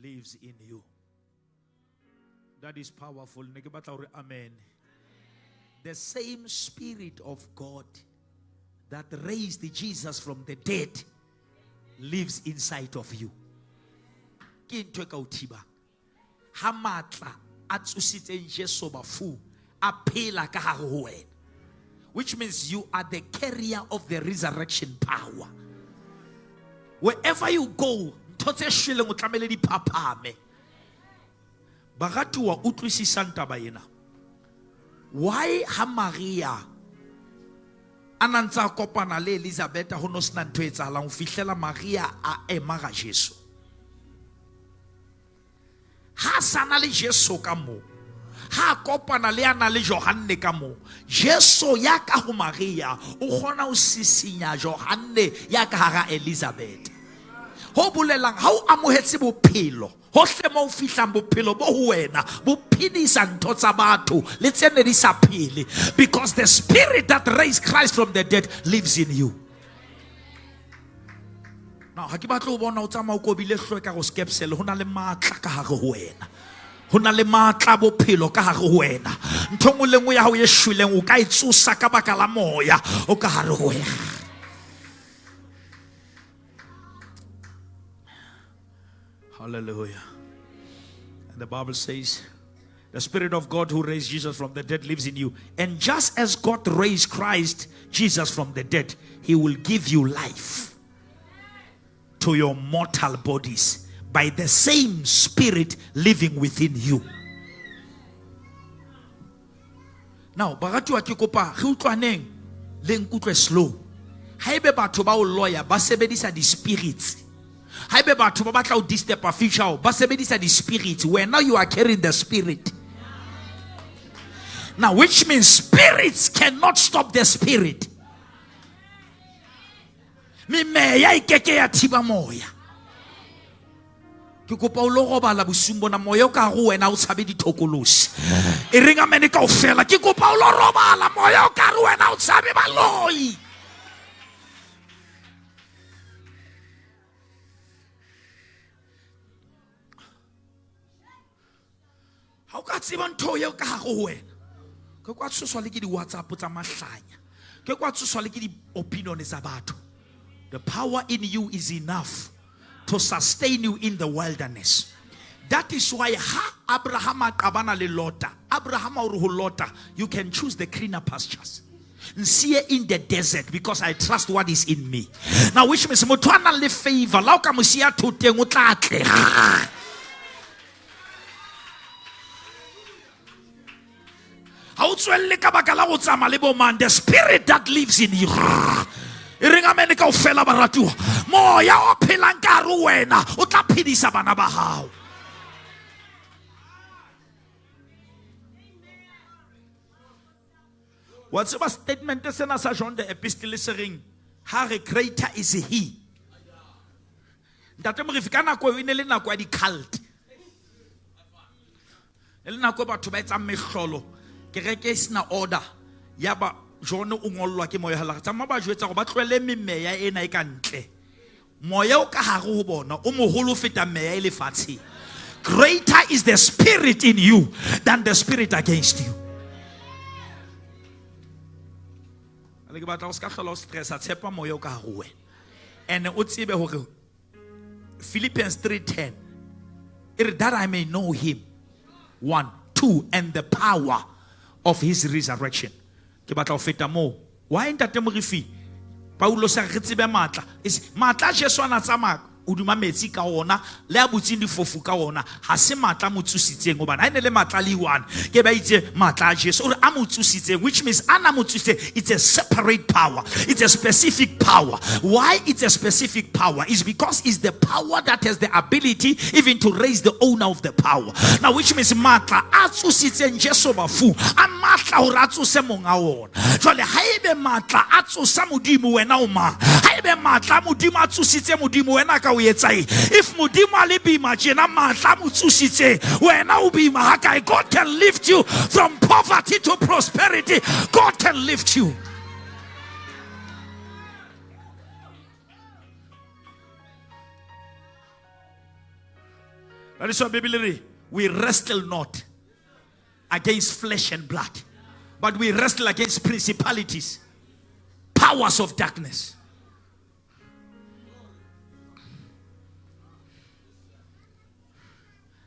lives in you. That is powerful. Amen. The same Spirit of God that raised Jesus from the dead lives inside of you. Which means you are the carrier of the resurrection power. Wherever you go, why Maria anantsa kopana le Elizabeth ho no sna ntho etsahalang ho fihlela Maria a ema ga Jesu ha sana le Jesu ka mo ha kopana le ana le Johanne ka mo Jesu ya ka ho Maria o khona ho sisinya Johanne ya ka hara Elizabeth ho bolelang ha o amohetse bophelo hohle mo fihlang bophelo bo ho wena bo phidisa ntho tsa batho le tsene di sa phele because the Spirit that raised Christ from the dead lives in you. Now ha ke batla o bona o tsama o kobile hlwe ka go skepsel hona le matla ka hare ho wena hona le matla bophelo ka hare ho wena ntho ngwe le ngwe ya ho yeshwileng o ka itsusa ka baka la moya o ka hare ho wena. Hallelujah. And the Bible says, the Spirit of God who raised Jesus from the dead lives in you. And just as God raised Christ Jesus from the dead, He will give you life to your mortal bodies by the same Spirit living within you. Now, baratu akikopa ge utlwaneng le nkutlwe slow. Haebe batho ba o lawyer ba sebedisa di spirits. Haebe batho ba batla o disturb a future ba sebedisa di spirits where now you are carrying the Spirit. Now which means spirits cannot stop the Spirit. Mi meya ikeke ya thiba moya. Ke kopa o lo robala bosumbo na moya o ka go wena o tshabe dithokolosi. E ringa mene ka ofela ke kopa o lo robala moya o ka go wena o tshabe baloi. How ka tseba ntho ye ka go wena ke kwa tshoswa le ke di WhatsApp tsa mahlanya ke kwa tshoswa le ke di opinion tsa batho. The power in you is enough to sustain you in the wilderness. That is why Abraham qabana le Lota. Abraham o re ho Lota, you can choose the greener pastures. See in the desert because I trust what is in me. Now which means motho ana le favor la o ka mo sia thoteng o tla atlega. The Spirit that lives in you. What's the statement is in John the epistle ring? Harry greater is he. That Americana ko winele na kwa di cult. Elena ko ba to ba tsa meholo. Kereke sina order yaba jono ungolwa ke moya hala tsa maba jwetsa go ba tlwele memeya ena e ka ntle moya o ka hare ho bona o moholo feta meya e lefatshe. Greater is the Spirit in you than the spirit against you. Ale ke batla o ska hlola o stress a tshepa moya o ka hare ho wena and o tsebe hore Philippians 3:10 that I may know him 1 2 and the power of his resurrection. Ke batla o feta mo. Why ntate morifi? Paulo sa re tsebe matla. Is matla Jesu ana tsama o duma metsi ka ona le a butsing difofu ka ona ha se matla motsusitseng obana ha ene le matla le one ke ba itse matla Jesu o a motsusitseng, which means ana motsuse it's a separate power, it's a specific power. Why it's a specific power is because it's the power that has the ability even to raise the owner of the power. Now which means matla a tsusitseng Jesu bafu a matla o ratsuse monga ona jole haebe matla a tsusa modimo wena o ma haebe matla modimo a tsusitse modimo wena ka if mudima libi machina matla mutsusitse wena ubima hakai, God can lift you from poverty to prosperity. God can lift you. That is why Bible, we wrestle not against flesh and blood, but we wrestle against principalities, powers of darkness.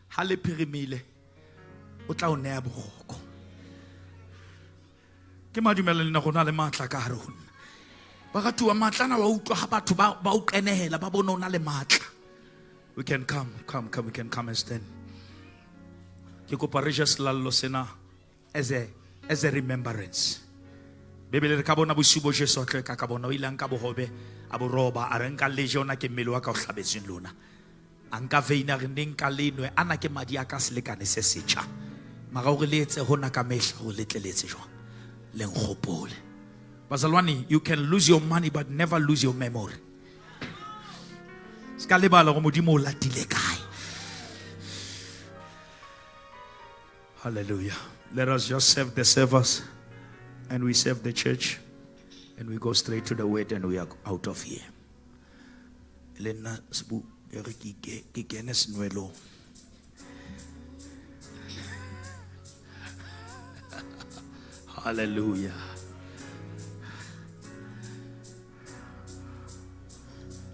Hale pirimile o tla o nea bogoko ke madumela le go na le matla ka hare ho nna ba ga tuwa matlana wa utlwa ha batho ba o kenehela ba bona ona le matla. We can come, we can come and stand. Ke kopa re just lallo sena as a remembrance. Bebele re ka bona bosubo Sesotho ka bona o ilang ka bohobe a bo roba a re nka lejona ke mmele wa ka o hlabetseng lona. Anka veina re neng ka lenwe ana ke madi a ka selekane se setjha mara o re letse hona ka mehla go letleletse jwa le ngopole. Bazalwani, you can lose your money but never lose your memory. Ska lebala go modimo o latile kae. Hallelujah. Let us just serve the servers and we serve the church and we go straight to the word and we are out of here. Elena sbu hallelujah.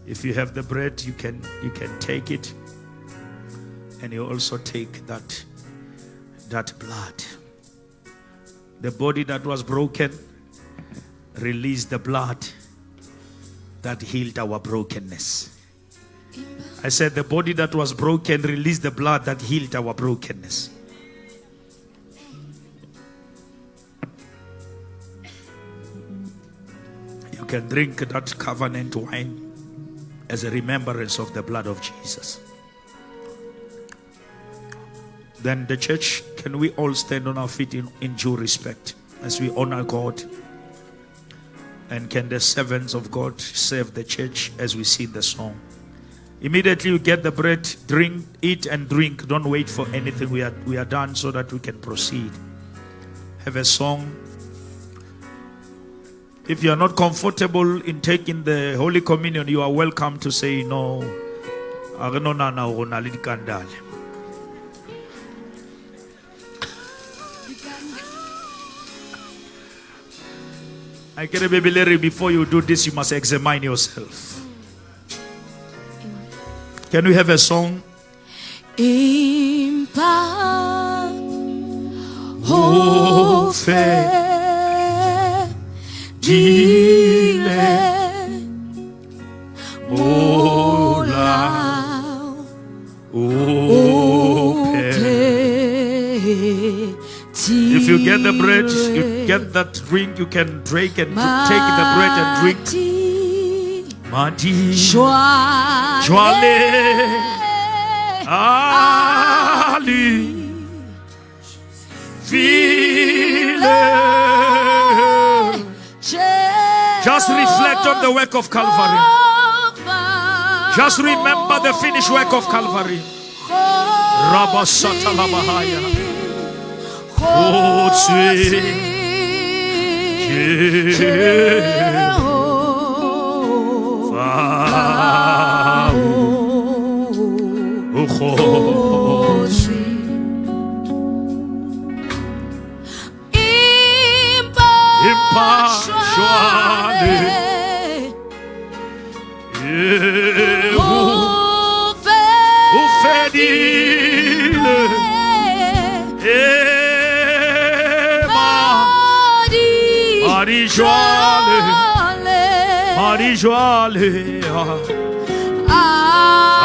If you have the bread, you can take it, and you also take that blood. The body that was broken, release the blood that healed our brokenness. I said the body that was broken, release the blood that healed our brokenness. You can drink that covenant wine as a remembrance of the blood of Jesus. Then the church, can we all stand on our feet in due respect as we honor God? And can the servants of God serve the church as we sing the song? Immediately you get the bread, drink, eat and drink. Don't wait for anything. We are done so that we can proceed. Have a song. If you are not comfortable in taking the Holy Communion, you are welcome to say no. I get a baby Larry, before you do this, you must examine yourself. Can we have a song? Impa Hofe Dile Mola Ope. If you get the bread, you get that drink, you can drink and take the bread and drink. Mati Shwa Jwale Ali File. Just reflect on the work of Calvary. Just remember the finished work of Calvary. Rabasata Labahaya. Oh,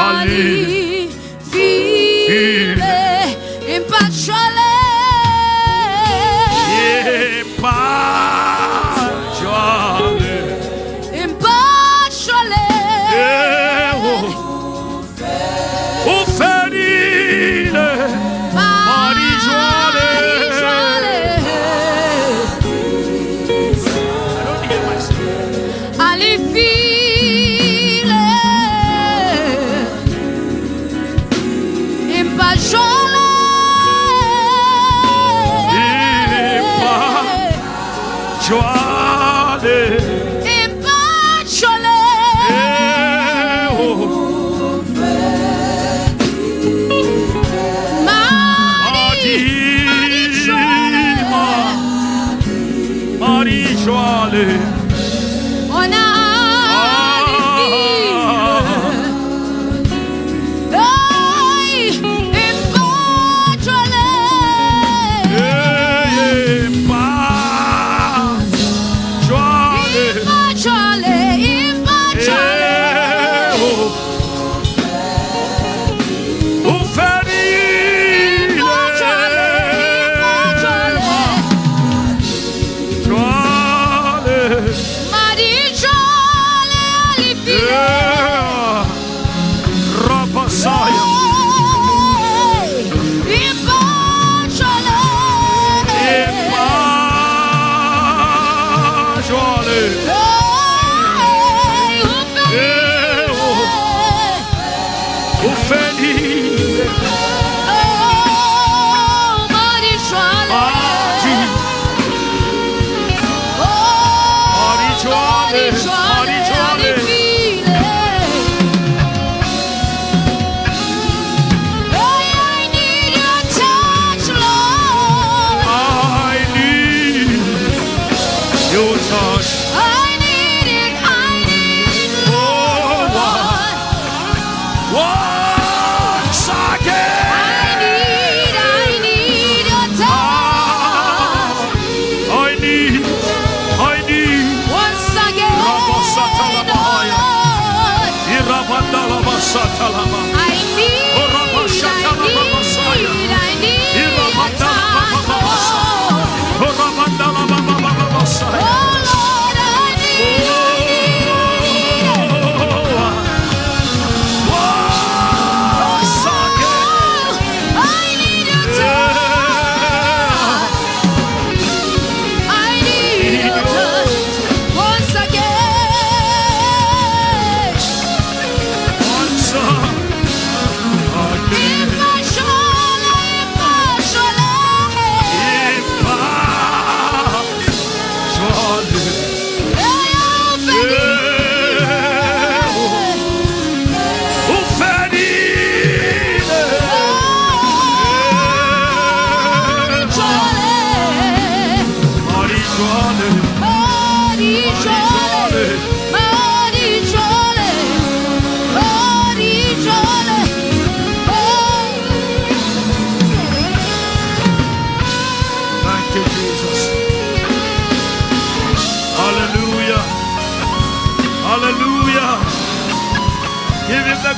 Ali File Impactuale Impactuale Uferile Marijuale. Ali File Impactuale Joale. Impactuale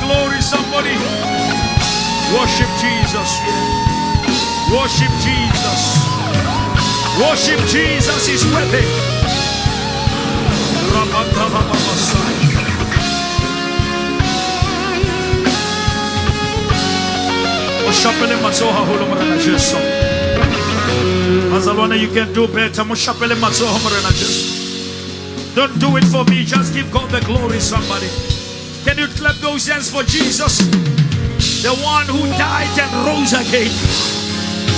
Glory, somebody. Worship Jesus. Worship Jesus. Worship Jesus is worthy. You can do better. Don't do it for me. Just give God the glory, somebody. Can you clap those hands for Jesus? The one who died and rose again.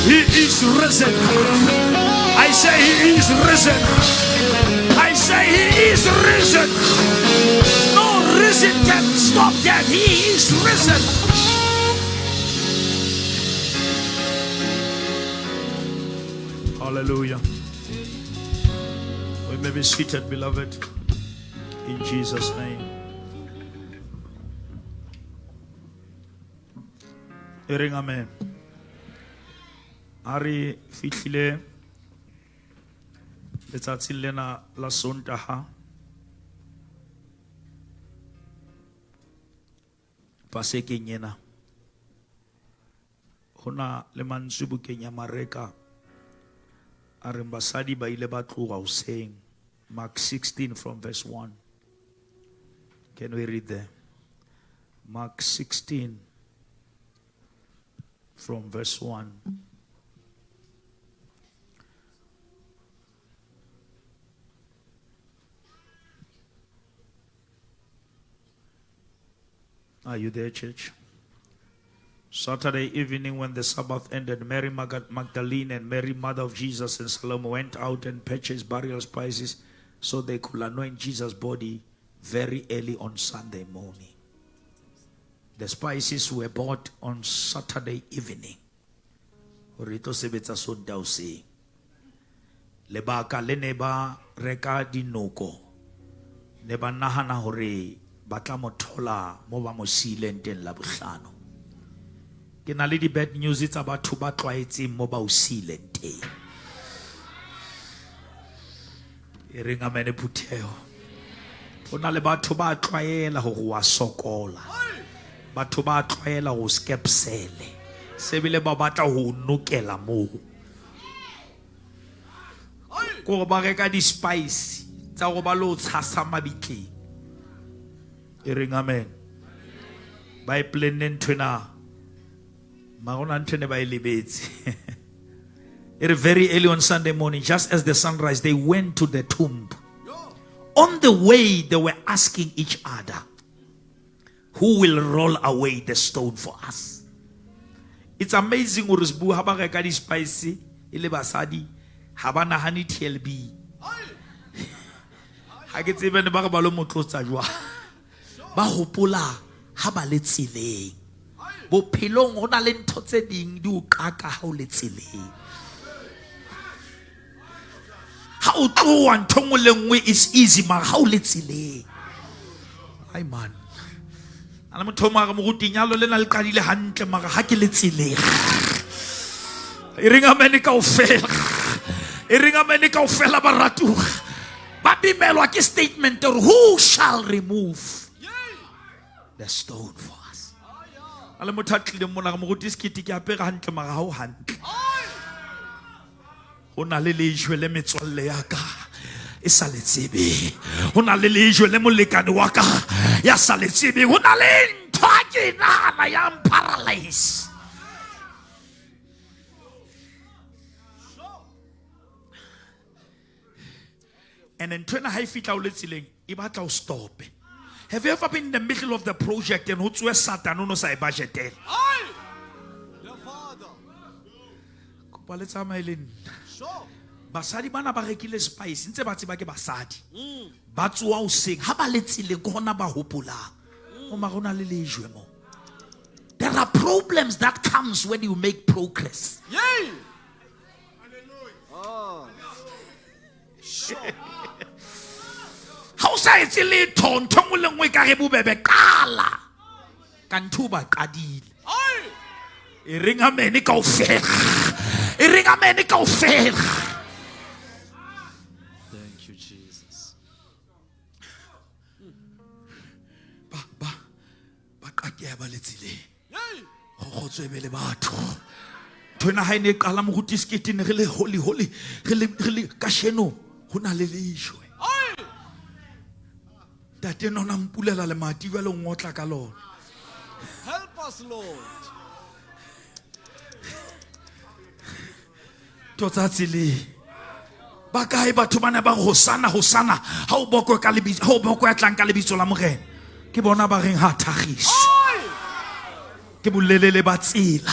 He is risen. I say he is risen. I say he is risen. No reason can stop that. He is risen. Hallelujah. We may be seated, beloved, in Jesus' name. Hearing amen. Ari fitlile letsatsi lena la Sontaga pasekeng ena hona le mantswe bukeng ya mareka a re basadi ba ile ba tloga hoseng. Mark 16 from verse 1. Can we read there? Mark 16 from verse 1. Are you there, church? Saturday evening, when the Sabbath ended, Mary Magdalene and Mary, mother of Jesus, and Salome went out and purchased burial spices so they could anoint Jesus' body very early on Sunday morning. The spices were bought on Saturday evening. lebaka le ne ba reka dinoko ne ba nahana hore ba tla mothola mo ba mo sileng teng la bohlano. Ke na le di bad news tsa batho ba tlwaetseng mo ba o sileng teng. E reng amen phutheo. Hona le batho ba tlwaela hore wa sokola. Batho ba tlwaela ho skepsele. Se bile ba batla ho nokela moo. Ko ba reka di spice tsa go ba lo tshasa mabitleng. E reng amen. Ba iplenne ntwena. Magona ntwene ba ilebetse. Very early on Sunday morning, just as the sunrise, they went to the tomb. On the way, they were asking each other, who will roll away the stone for us? It's amazing uri sbu haba reka di spicy ile basadi haba nahani TLB. Ha ke tsebe ne ba re ba lo motlotsa jwa. Ba hopola ha ba le tseleng. Bophelong ho na le ntho tse ding di o kaka ha o le tseleng. Ha o tloa ntho nngwe le nngwe is easy mara ha o le tseleng. Ai man. Ana motho mara moruti nyalo le na le qadile hantle mara ha ke le tseleng. E reng amen kaofela. E reng amen kaofela baratu. Ba bimelwa ke statement or who shall remove the stone for us. Ale motho tlile mona moruti skiti ke apere hantle mara ha o hantle. Hona le lejwe le metswalle ya ka e sa le tsebe. Hona le lejwe le molekane wa ka ya sa le tsebe. Hona le ntho a ke nahana ya paralyze. And then turn a high feet out let's stop. Have you ever been in the middle of the project and who's where Satan no say budget? The Father. Basadi bana ba rekile spice ntse ba tseba ke basadi ba tsoa o seng ha ba letsile go hona ba hopolang o magona le lejwe mo. There are problems that comes when you make progress. Yay! Hallelujah. How say it's le tonto mo le ngwe ka re bobebe kala ka nthuba qadile. E ring amen ka ofela. E ring amen ka ofela. Thank you, Jesus. Ba qaqea ba letsile. Go tswebele batho. Thona ha ine qala mo ruti sketine re le holy re le ka sheno hona le lejwe. Tate nona mpulela le mati ba le ngotla ka lona. Help us, Lord. Totatsile ba kae batho bana ba hosana ha o boko ka lebitso ha o boko ya tlang ka lebitso la morena ke bona ba reng ha thagiso ke bolelele ba tsela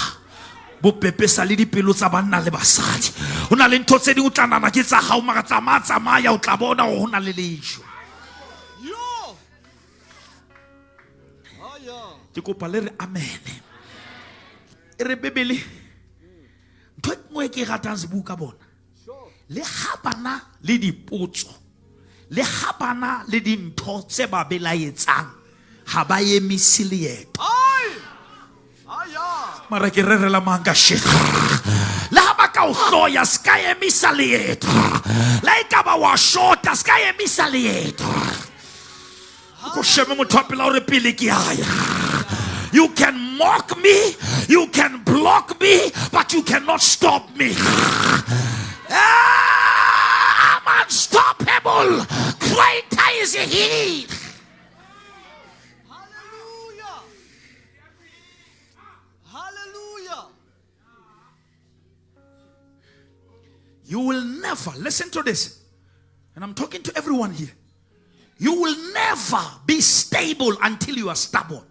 bo pepesa le dipelo tsa banna le basadi hona le ntho tse di utlanana ke tsa ga o mara tsamaya o tla bona go hona le lejwe Yo. ke kopa le re amen e re bebele ntho ngwe ke ratang se buka bona le habana le dipotso le habana le dintho tse ba belaetsang ha ba emisi leeto mara ke rerela manga shit le ha ba ka o hloya ska emisa leeto la ka ba wa shota ska emisa leeto ko sheme motho a pela o re pele ke aya. You can mock me, you can block me, but you cannot stop me. I'm unstoppable. Greater is He. Hallelujah. Hallelujah. You will never, listen to this, and I'm talking to everyone here. You will never be stable until you are stubborn.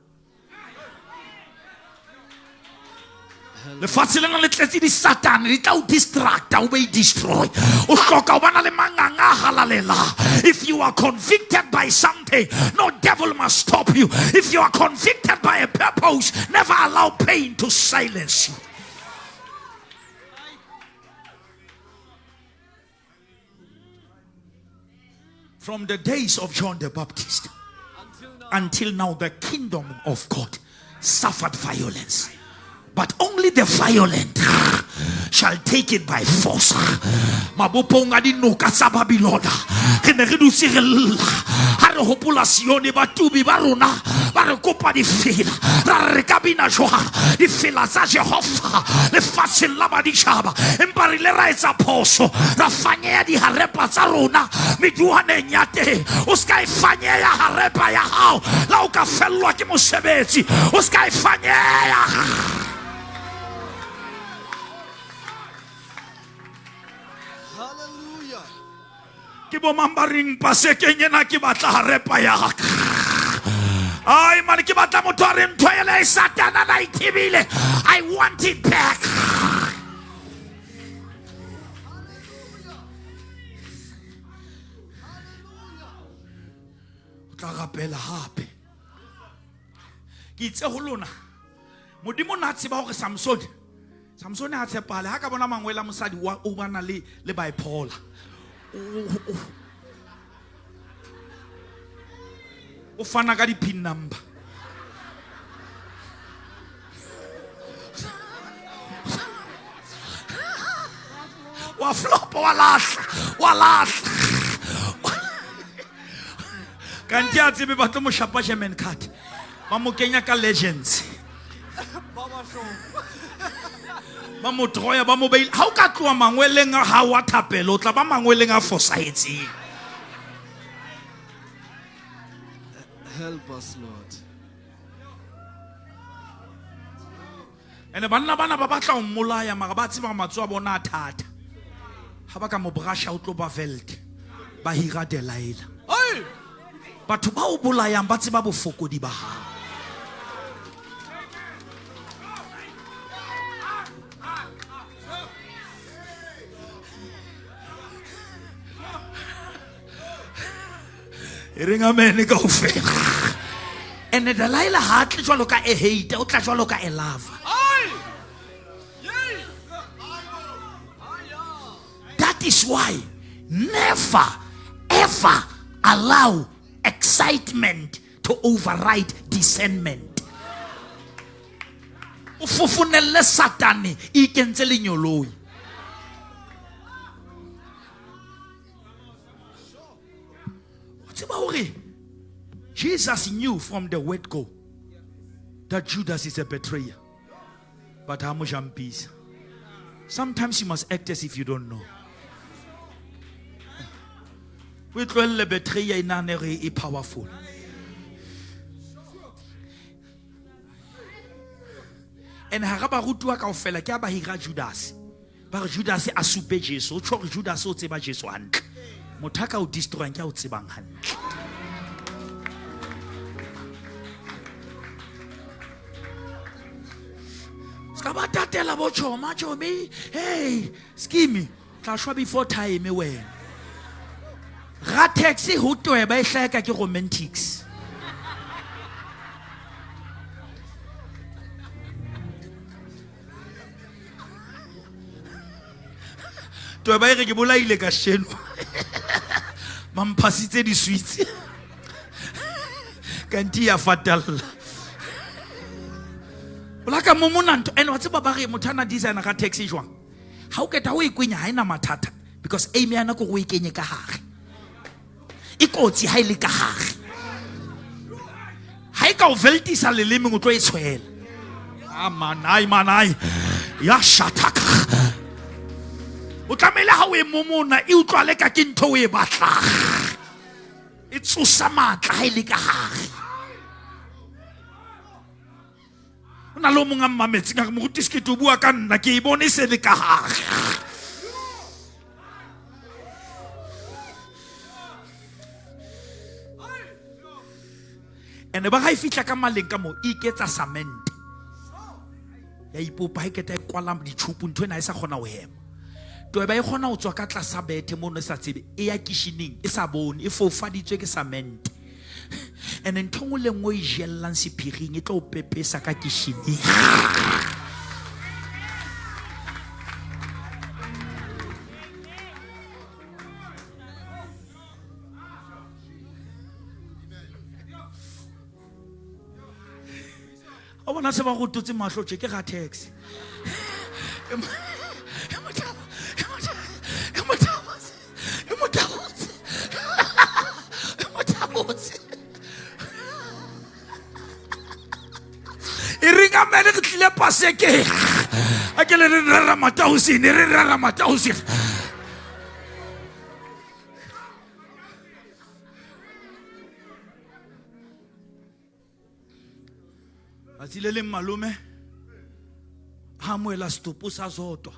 Le fatshe le tletse di Satan di tla o distract o be destroy o hloka o bana le manganga halalela. If you are convicted by something, no devil must stop you. If you are convicted by a purpose, never allow pain to silence you. From the days of John the Baptist until now, the kingdom of God suffered violence, but only the violent shall take it by force. Maboponga di no kasaba biloda. Kene re dutse re lla. Ha re hopola Sione batubi ba rona ba re kopa di fela. Ra re kabina jwa di fela tsa Jehova le fatsheng la baditjhaba. Empa re le ra etsa phoso ra fanyeha di harepa tsa rona meduhaneng ya teng. O ska e fanyeha harepa ya hao la o ka fellwa ke mosebetsi. O ska e fanyeha. Hallelujah. Ke bo mambaring paseke nyena ke batla harepa ya ka. Ai man ke batla motho a re ntho ela e satana na itibile. I want it back. O tla rapela hape. Ke itse ho lona modimo na tseba hore Samson ha tshepale ha ka bona mangwela mosadi o bana le bipolar. O fana ka di pin number. Wa flop wa lahla. Kanti a tsebe ba tlo mo shapa German card. Ba mo kenya ka legends. Baba show. Ba mo troya ba mo bail. Ha o ka tloa mangweleng a ha wa thapelo tla ba mangweleng a fosahetseng. Help us, Lord. Ene banna bana ba batla o mmolaya mara ba tseba matso a bona a thata. Ha ba ka mo brasha o tlo ba veld. Ba hira Delilah. Hey! Batho ba o bolayang ba tseba bofokodi ba hao. Ringa mene ka ofela. Ene Delilah ha tle jwalo ka e hate, o tla jwalo ka e love. That is why never ever allow excitement to override discernment. Ufufunele satani ikentse lenyoloi. What's about it? Jesus knew from the word go that Judas is a betrayer. But how much peace? Sometimes you must act as if you don't know. We call the betrayer in an area powerful. And haraba rutua ka ofela ke ba hira Judas. Ba Judas a soupe Jesu, o tshore Judas o tseba Jesu hantle. Motaka o destroy nke o tsebang hantle. Ska ba tatela bo choma chomi. Hey, skimi. Tla shwa before time wena. Ra taxi ho toe ba ihleka ke romantics. Toe ba ire ke bolaile ka sheno. Mampasitse di sweets. Kanti ya fatal. Bolaka momonanto ene wa tseba ba re mothana designer ka taxi jwang. Ha o keta o ikwenya ha ina mathata because aim yana go e kenye ka hare. Ikotsi ha ile ka hare. Ha ika o veltisa leleme go tlo e tshwela. Manai. Ya shataka. O tlamela ha o e momona e utlwale ka ke ntho o e batla. E tsosa matla ha ile ka hare. Na lo monga mametse ka moruti se ke to bua ka nna ke e bone se le ka hare. Ene ba ga ifitla ka maleng ka mo iketsa cement. Ya ipopa iketa kwala di tshupu ntwe na isa khona o hema. To ba e khona o tswa ka tlasa bethe mo no sa tsebe e ya kitchening e sa bone e fofaditswe ke cement. Ene nthongo le ngwe e jellang sephiring e tlo pepesa ka kitchening. bona se ba go tutse mahlo tse ke ga taxi Iringa mene ke tlile paseke a ke le re rara matausi ne re rara matausi Atile le malume ha moela stopo sa zotwa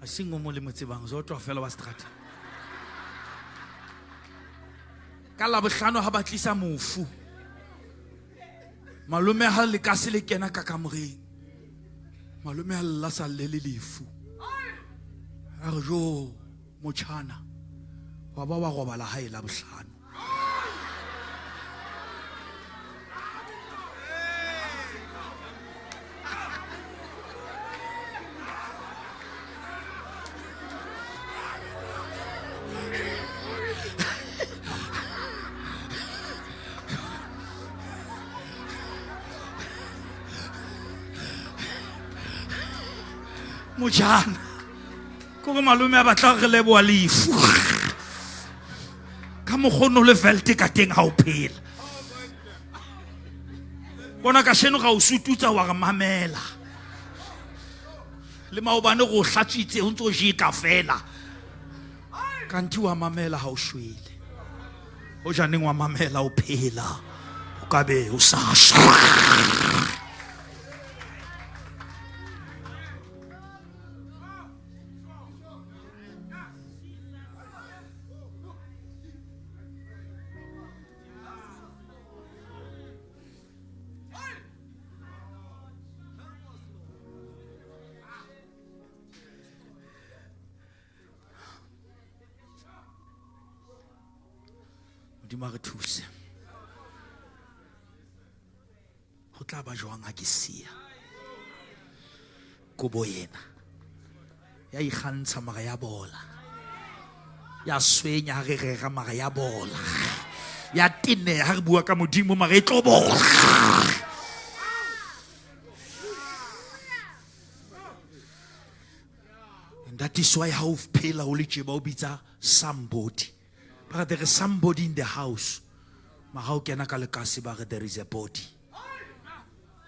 a singo mo le motsebang zotwa fela wa strata ka la bohlano ha ba tlisa mofu malume ha le ka se le kena ka kamoreng malume ha la sa le lefu a re jo motjhana wa ba wa robala ha ela bohlano Mojana ko go malume a batla re leboa lefu ka mogone le velte ka teng ha o phela bona ka sheno ga o sututsa wa ga Mamela le maobane go hlatsitse o ntse o jika fela kanti wa Mamela ha o shwele o janeng wa Mamela o phela o ka be o sa shwa Modimo re thuse go tla ba jwang a ke sia go bo yena ya ikgantsha maga ya bola ya swenya re rega maga ya bola ya tine ha re bua ka Modimo maga e tlo bola and that is why how phela o le tsheba o bitsa somebody. But there is somebody in the house. But how can I call it? There is a body.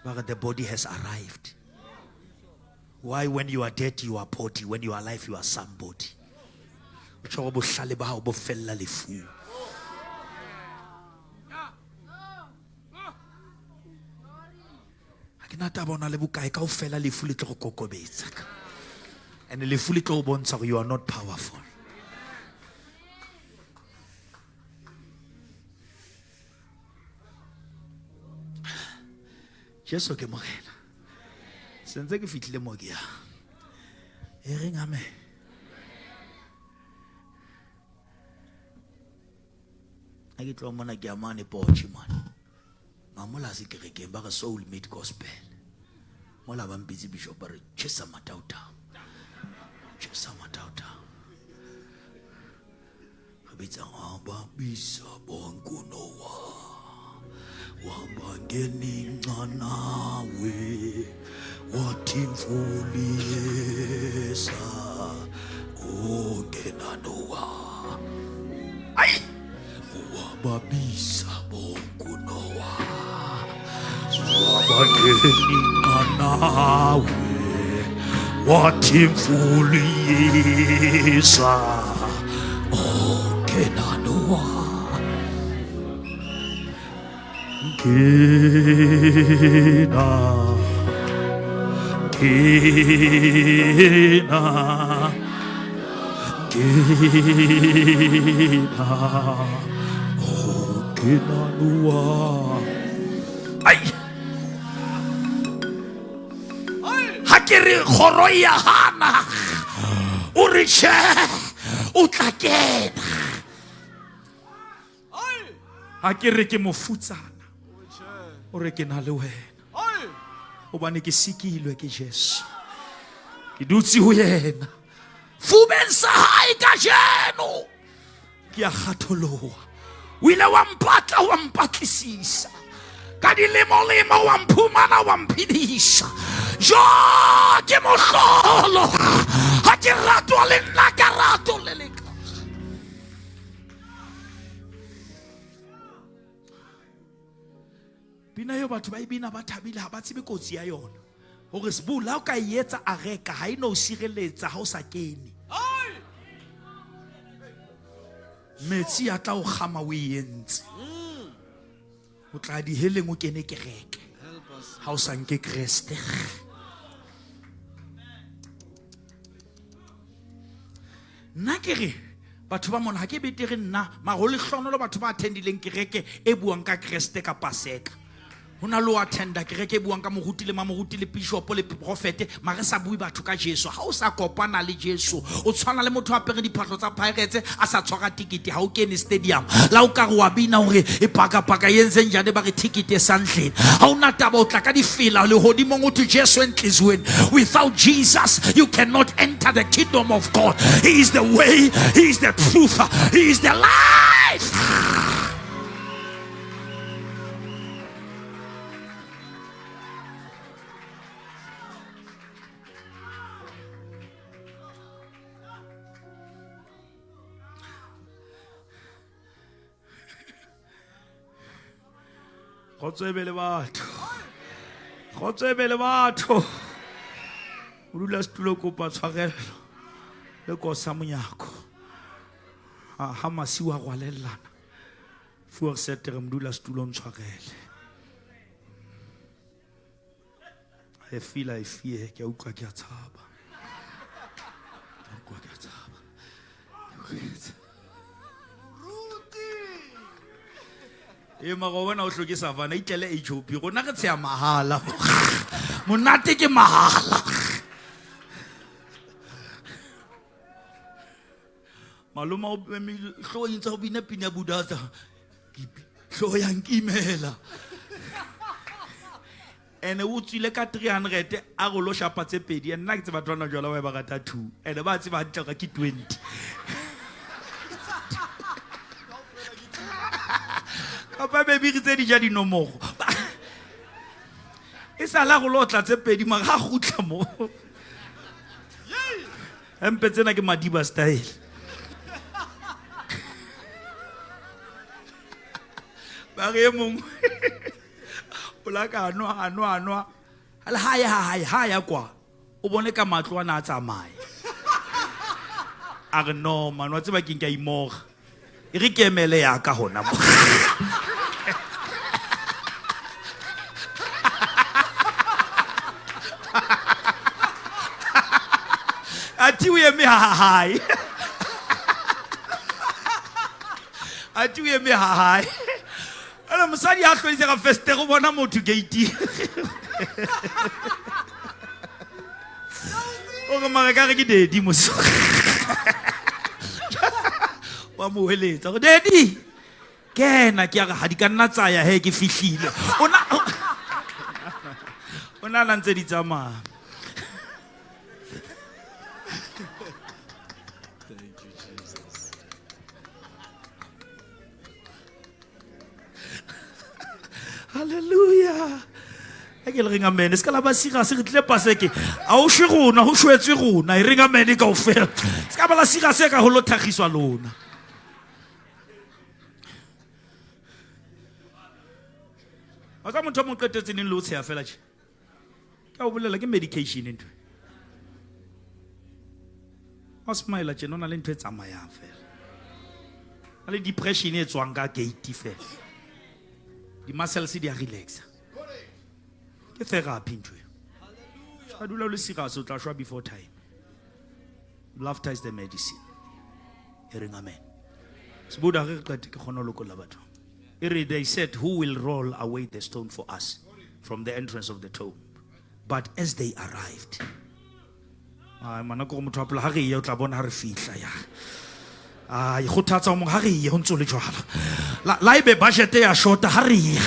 But the body has arrived. Why when you are dead you are body, when you are alive you are somebody. And you are not powerful. Jesu ke mogela sentse ke fitlile mo ke ya e reng ame a ke tlo mona ke amane pochi man mamola se ke ke ba soul made gospel mola ba mbitsi bishop ba re chesa matauta ga bitsa ba bisa bonkunowa wabangeni nawe watimfulisa ongenanowa ai wababisa bonkunowa wabangeni nawe watimfulisa ongenanowa Kina nua ai hakiri khoro ya hana uriche utlakena hakiri ke mofutsana o re ke na le wena o bane ke sikilwe ke Jesu ke dutse ho yena fubeng sa hae ka jeno ke a khatholoha o ile wa mpatla wa mpatlisisa ka dilemo-lemo wa mphumana wa mphidisa. Jo ke mohlolo ha ke ratwa le nna ka rato le leka. Pina yo batho ba ibina ba thabile ha ba tsebe kotsi ya yona. Hore sebula o ka etsa a reka ha ino o sireletsa ha o sa kene. Metsi a tla o gama o entse. O tla di heleng o kene kereke. Ha o sa nke Kriste. Nna kere batho ba mona ha ke betere nna ma go le hlonolo batho ba attendileng kereke e buang ka Kriste ka Paseka. Hona lo attenda kereke e buang ka moruti le mamoruti le bishop le profete, ma re sa bui batho ka Jesu. Ha o sa kopana le Jesu o tshwana le motho a pere diphahlo tsa Pirates a sa tshwara tikete ha o kene stadium. La o ka re wa bina hore e paka yentseng jane ba re tikete sa ntleng. Ha o na taba o tla ka difela le hodimo to Jesu entlizweni. Without Jesus you cannot enter the kingdom of God. He is the way, he is the truth, he is the life. Khotsebele batho o dula setulo kopa tshwarelo le ko sa monyako ha masiwa gwalellana for setere mdula setulo ntshwarele I fear ke utlwa ke a tshaba e mago bona o hloke savana itlele HOP gona re tsaya mahala monate ke mahala maloma o hlo intsa go bina pina budata hlo yang kimela ene o tsile ka 300 a go lo shapa tse pedi nna ke tse batlwana jwala wa ba rata 2 ene ba tse ba ntla ka ke 20 Papa baby re tse di ja dinomoro e sa la go lotla tse pedi ma ga gutla mo empe tsena ke Madiba style ba re mong o la ka anwa ala haya kwa o bone ka matlo ana a tsamaya a re no manwa tse ba ke nka imoga e re ke emele ya ka hona mo ati we me hai ala mosadi a tlodise ga feste go bona motho gate o go mara ka re ke dedi moso wa mo heletsa go dedi kena ke ga di ka nna tsaya he ke fihlile ona la ntse di tsamaya. Hallelujah. Ke le ringa mene ska la ba sira se re tle paseke a o shwe rona ho shwetswe rona e ringa mene ka ofela ska ba la sira se ka ho lo thagiswa lona a ka motho mo qetetseng le o tsheya fela tje ka o bolela ke medication into a smile tje nona le ntwe tsamaya fela ale depression e tswang ka gate fela di muscles di a relaxa ke therapy ntwe a dula le serious o tla shwa before time. Laughter is the medicine. Hearing amen. Sbuda re qete ke khona lo kola batho. They said, who will roll away the stone for us from the entrance of the tomb? But as they arrived, mana go motho a pula ha re ye o tla bona ha re fihla ya. I khothatsa mo ha re ye ho ntso le jwala. La ibe budget ya short ha re ye.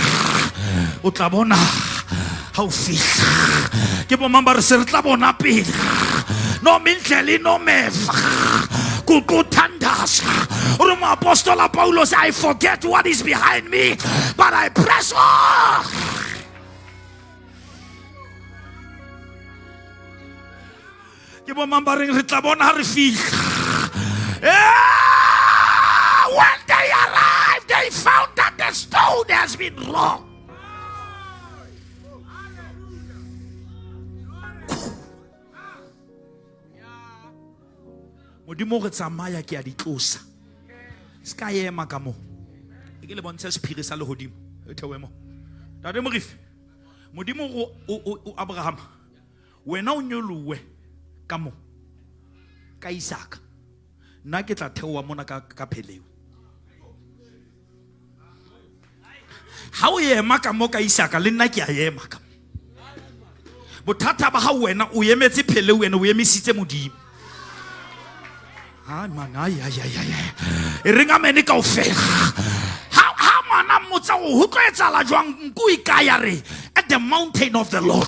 O tla bona ha o fihla. Ke bo mamba re se re tla bona pele. No mintleli no meva. Apostle Paulo said, I forget what is behind me, but I press on. When they arrived, they found that the stone has been rolled. Modimo re tsamaya ke a di tlosa. Ska ema ka mo. Ke le bontsha sephiri sa lehodimo. E thewe mo. Tate Morifi. Modimo o Abraham. Wena o nyoluwe ka mo. Ka Isaac. Nna ke tla thewa mona ka pheleu. Ha o ema ka mo ka Isaac le nna ke a ema ka. Bothata ba ha wena o emetse pheleu wena o emisitse modimo. Ah man, ay. Ringa meni ka ofela. Ha mana motsa o tlo etsala jwang nku ikaya re at the mountain of the Lord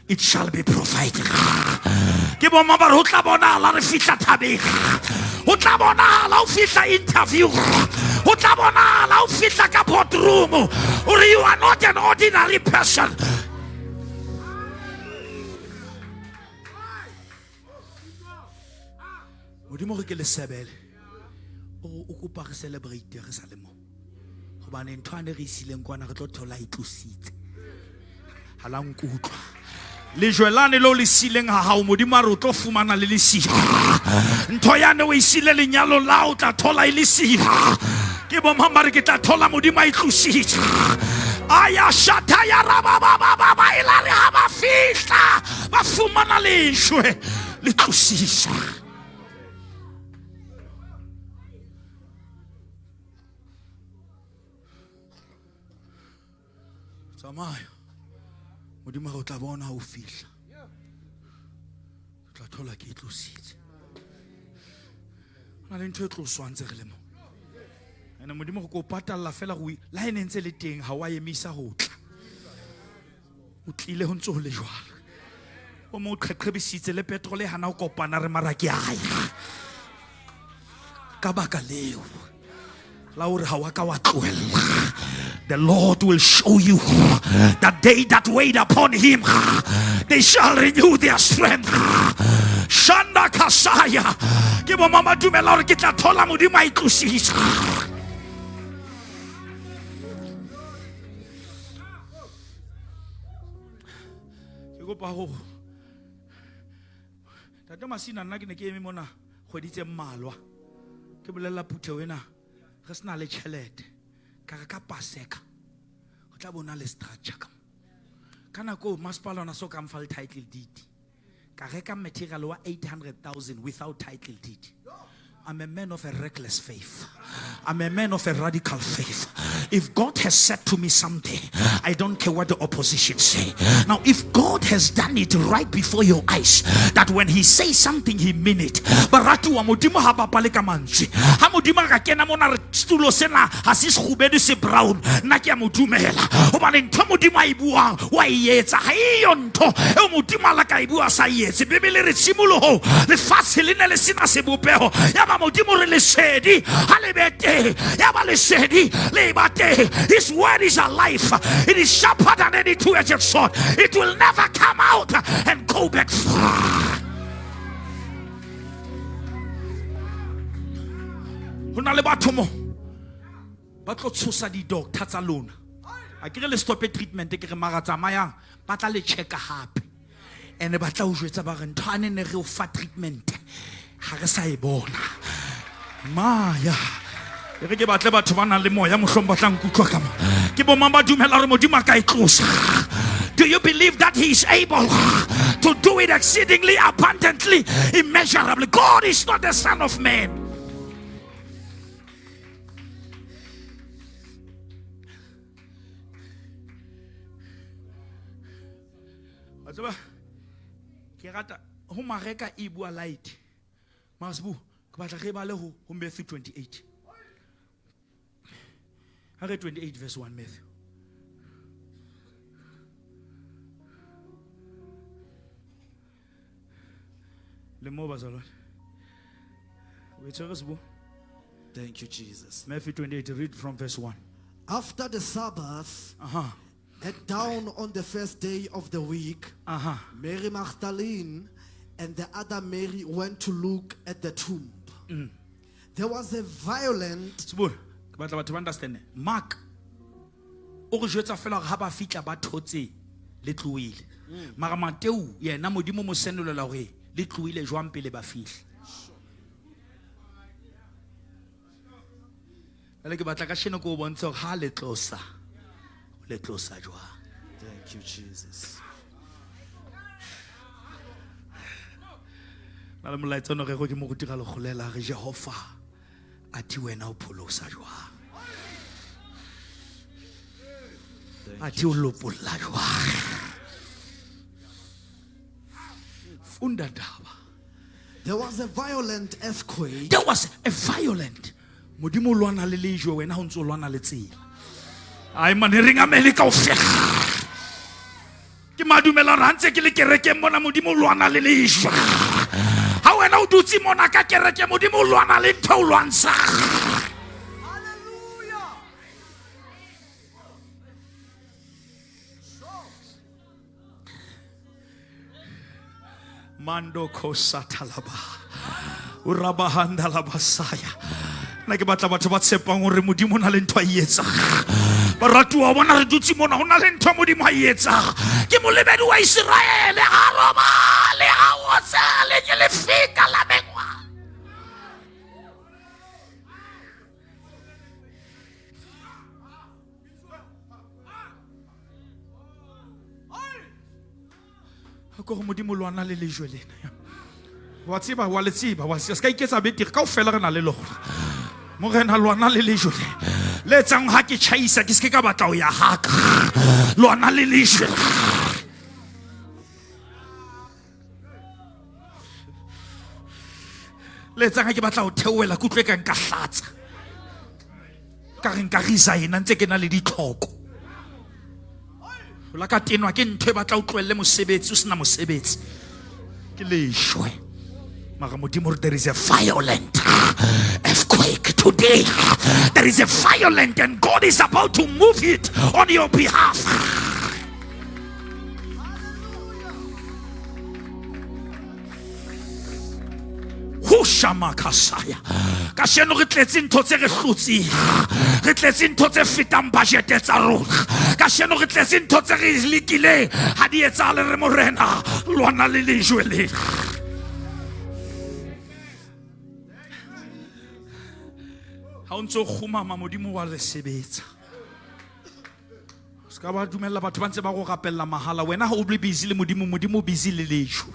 it shall be provided. Ke bo mama re tla bona la re fitla thabeng. O tla bona la o fitla interview. O tla bona la o fitla ka boardroom. Or you are not an ordinary person. Modimo re ke le sebele o kopa re celebrate re sa le mo gobane ntwane re isileng kwana re tlo thola itlositse hala nkutlwa le jwelane lo le sileng ha ha modimo a re o tlo fumana le lesila ntho yane o isile lenyalo la o tla thola ile sila ke bo mama re ke tla thola modimo a itlositse aya shata ya raba baba ila re ha ba fihla ba fumana leshwe le tlosisa. Samaya modimo go tla bona o fihla tla thola ke tlositse na le ntho e tloswantse re le mo ene modimo go patalla fela go la ene ntse le teng ha wa emisa ho tla o tlile ho ntse ho le jwalo o mo qheqhebisitse le petrol hana o kopana re maraki a ya ka baka leo la ore ha wa ka wa tlohella. The Lord will show you that they that wait upon him, they shall renew their strength. Shanda kasaya. Give mama dumela re ke tla thola modimo a itlosisa. Ke go pa go. Tate Masina nna ke ne ke eme mona kgweditse mmalwa. Ke bolela phuthe wena re sna le tšhelete. Ka paseka go tla bona le structure kana go masipala na so ka mfal title deed ka reka material wa 800,000 without title deed. I'm a man of a reckless faith. I'm a man of a radical faith. If God has said to me something, I don't care what the opposition say. Now, if God has done it right before your eyes, that when he says something, he mean it. Baratu wa modimo ha papaleka manzi. Ha modimo ka kena mona stulo sena hasis khubedu se brown na ke modumela. Hobane ntho modimo a ibuang wa ietsa ha iyo ntho e modimo la ka ibua sa ietse. Bibele re tshimoloho le fatshe le ne le sina sebopeho ya modimo re lesedi halebete ya ba lesedi le bate. His word is alive. It is sharper than any two-edged sword. It will never come out and go back. Hona le batho mo ba tlo tshosa di doctor tsa lona a ke le stop treatment ke re magatsa mayang ba tla le check hape ene ba tla o jwetsa ba re nthwane ne re o fa treatment ha re sa e bona maya re ke batle batho ba nang le moya mohlomong ba tla nkutlwa ka mo ke bo mama dumela re modimo ka itlosa. Do you believe that he is able to do it exceedingly abundantly immeasurably? God is not the son of man. Atsaba ke rata ho mareka e bua light masbu ke batla ge ba le ho Matthew 28 Haggai 28 verse 1 Matthew le mo bazalwane Thank you, Jesus. Matthew 28, read from verse 1. After the Sabbath, Uh-huh. at dawn on the first day of the week, Uh-huh. Mary Magdalene and the other Mary went to look at the tomb. There was a violent... Sebolo, ke batla batho ba understand. Mark o re jwetsa fela hore ha ba fitla ba thotse le tloile. Mara Mateu yena modimo mo senolela hore le tloile jwang pele ba fihla. Le ke batla ka sheno ko bontsha hore ha le tlosa jwang. Thank you, Jesus. Na le molaetsa no re go ke mo ruti ga le golela re Jehova a ti wena o pholosa jwang. A ti o lopolla jwang. Funda taba. There was a violent earthquake. There was a violent. Modimo lwana le lejwe wena ho ntso lwana le tsela. Ai man ring America o fe. Ke madumela rantse ke le kereke mona modimo lwana le lejwe. Ha wena o dutse mona ka kereke modimo lwana le ntho o lwantsha. Hallelujah. Mando kosatalaba. Urabahanda labasaya. Na ke batla batho ba tshepang hore modimo na le ntho a etsa. Baratuwa bona re dutse mona hona le ntho modimo a etsa. Ke molebedi wa Israele ha roba le ha wotsa le ke le fika la mengwa. Ko go modimo lwana le lejwe lena. Wa tseba wa le tseba wa se ska iketsa betere ka o fela re na le lona. Mo rena lwana le lejwe le tsang ha ke chaisa ke se ka batla o ya haka. Lwana le lejwe. Le tsang ha ke batla o theoela ku tlwe ka nka hlatsa. Ka re nka resign ntse ke na le ditlhoko. La ka tenwa ke ntwe batla o tlwelle mosebetsi o sena mosebetsi. Ke leshwe. Mara modimo there is a violent earthquake today. There is a violent and God is about to move it on your behalf. Hushama kasaya. Kasheno re tletse ntho tse re hlotsi. Re tletse ntho tse fetang budget tsa rona. Kasheno re tletse ntho tse re likile ha di etsa le re morena lwana le lejwe le. Ha o ntse khumama modimo wa le sebetsa. Ska ba dumella batho ba ntse ba go rapella mahala wena ha o bli busy le modimo busy le lejwe.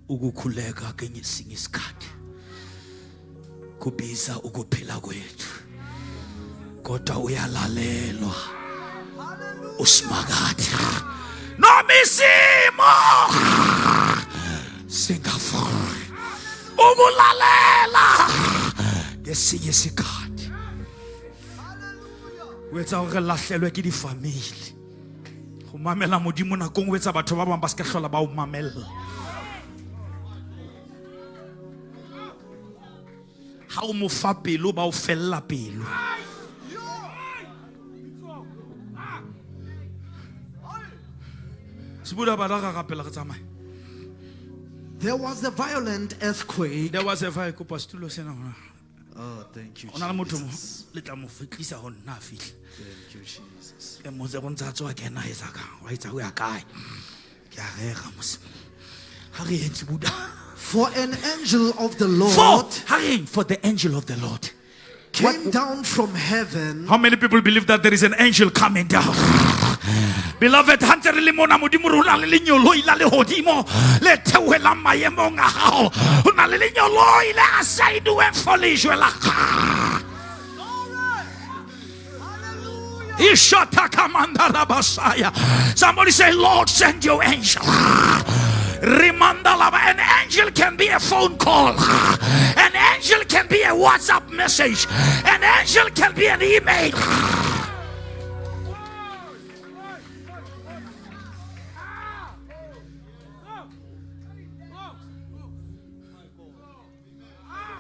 Ukukhuleka ke ngesinye isikhathi kubiza ukuphila kwethu kodwa uyalalelwa usimakade noma isimo singafuni ukulalela ngesinye isikhathi wetsa o re lahlelwe ke difamili go mamela modimo nakong wetsa batho ba bang ba se ka hlola ba o mamela. Ha o mo fa pelo ba o fella pelo. Sibuda ba daga kapela ka tsamaya. There was a violent earthquake. There was a fire ko pastulo sena. Oh, thank you, Ona le motho Jesus. le tla mo fitlisa ho nna fihla. Thank you, Jesus. E mo tse go ntsa tswa ke na etsa ka. Wa etsa go ya kae? Ke a rega mos. Ha re entse buda. For an angel of the Lord For the angel of the Lord came down from heaven. How many people believe that there is an angel coming down? Beloved, hantere le mona modimo rona le lenyolo ila le hodimo le theohela maemong a hao. Hona le lenyolo ile a saiduwe folishwe la. Somebody say, Lord, send your angel. An angel can be a phone call. An angel can be a WhatsApp message. An angel can be an email.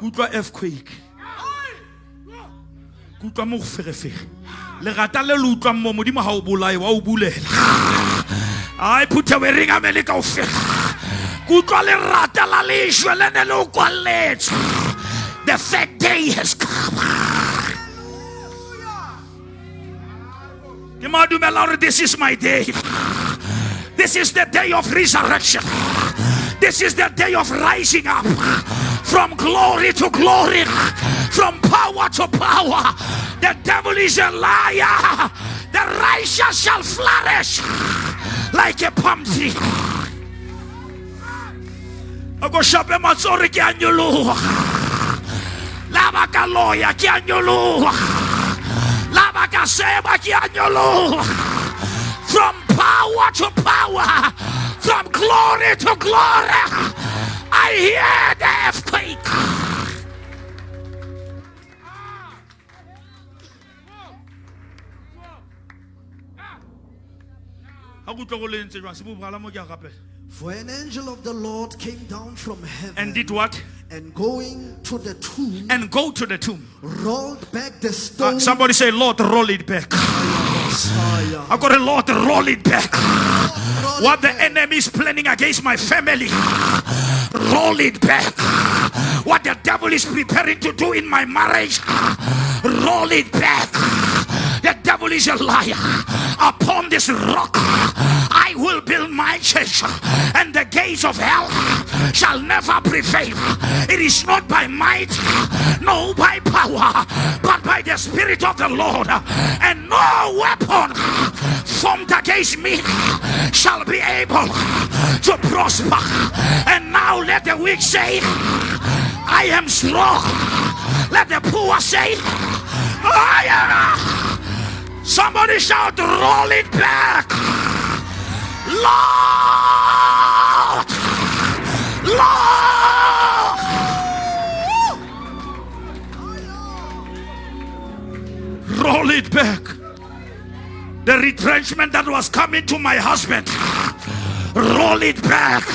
Kutwa earthquake. Kutwa mo ferefere. Le rata le lutwa mo modimo ha o bolai wa o bulela. Ai putha we ringa mele ka ofela. Kutwa le rata la lejwe le ne le o kwaletse. The fact day has come. This is my day. This is the day of resurrection. This is the day of rising up from glory to glory, from power to power. The devil is a liar. The righteous shall flourish like a palm tree. Ako shape matsori ki anyolo. Lava kaloya ki anyolo. Lava kaseba ki anyolo. From power to power, from glory to glory, I hear the earthquake. For an angel of the Lord came down from heaven and did what? And going to the tomb, and go to the tomb, rolled back the stone. Somebody say, Lord, roll it back. I got a Lord, roll it back. What the enemy is planning against my family, roll it back. What the devil is preparing to do in my marriage, roll it back. The devil is a liar. Upon this rock I will build my church, and the gates of hell shall never prevail. It is not by might, no by power, but by the Spirit of the Lord. And no weapon formed against me shall be able to prosper. And now let the weak say, I am strong. Let the poor say, I am. Somebody shout, roll it back. Lord, Lord, roll it back. The retrenchment that was coming to my husband, roll it back.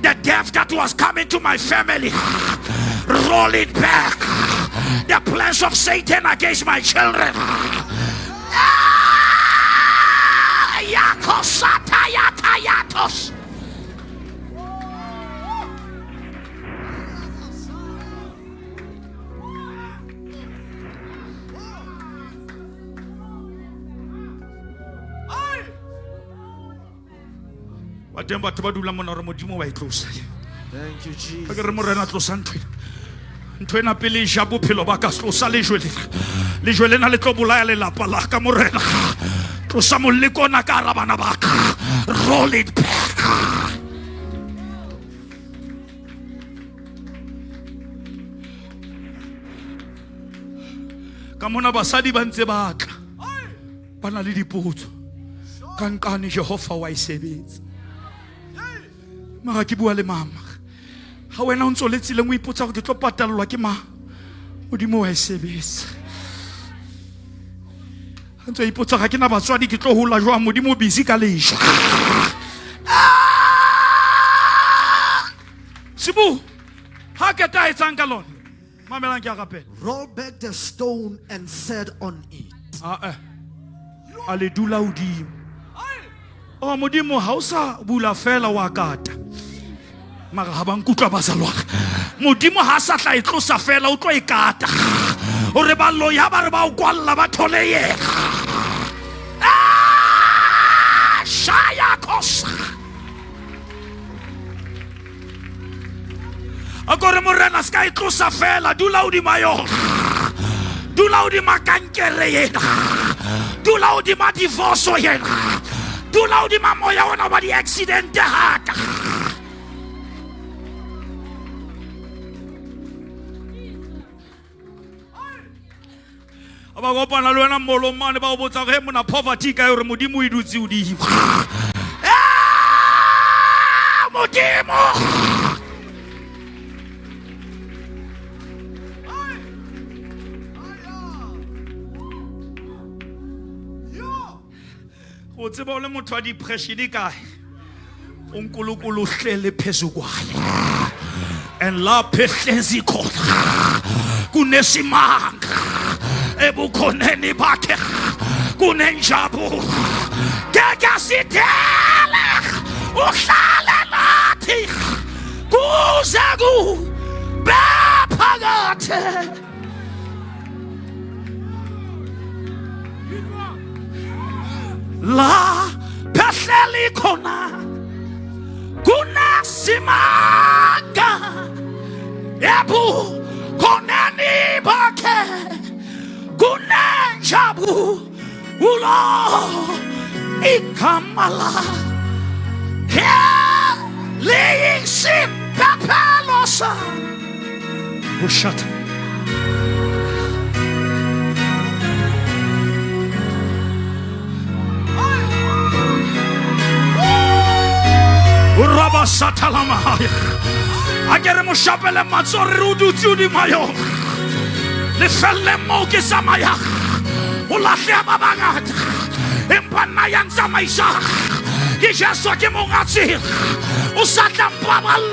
The death that was coming to my family, roll it back. The plans of Satan against my children, Thank you, Jesus. Ntwena pele ja bophelo ba ka tlosa lejwe lena le tlo bolaya lelapa la ka morena tlosa moleko na ka ra bana ba ka. Roll it back. Ka mona basadi ba ntse ba tla ba na le dipotso ka nkane Jehova wa isebetsa mara ke bua le mama. Ha wena o ntse o letsile o ipotsa go ke tlo patalelwa ke ma modimo wa sebetsa. Ha ntse o ipotsa ga ke na batswadi ke tlo hola jwa modimo busy ka leisha. Sibu ha ke ta etsang ka lona mamela ke a rapela. Roll back the stone and sat on it. Ale dula udimo. Oh modimo ha o sa bula fela wa kata. Mara ha ba nkutwa ba salwa. Modimo ha sa tla itlosa fela o tlo ikata. O re ba loya ba re ba o kwalla ba thole ye. Shaya kosa. Akore morena ska itlosa fela dula udima yo. Dula udima kankere yena. Dula udima divorce yena. Dula udima moya wona ba di accident hata. Aba go pana le wena molomane ba o botsa ge mona poverty ka re modimo e dutse odi. Modimo. O tseba o le motho wa depression kae? O nkolokolo hlele phezu kwaye. And la pehlezi khona kunesimanga ebukhoneni bakhe kunenjabulo ngeke sithele uhlale nathi kuze kube phakathe la pehleli khona kunesimanga ebukhoneni bakhe kunenjabulo igama lakhe liyisiphephelo sam. Ushata Uraba satalamaya agere mushapele matsorudu tudi mayo le felle moke samaya ulahle babangata empana yanza maisha kijaso ke mongati usatla babal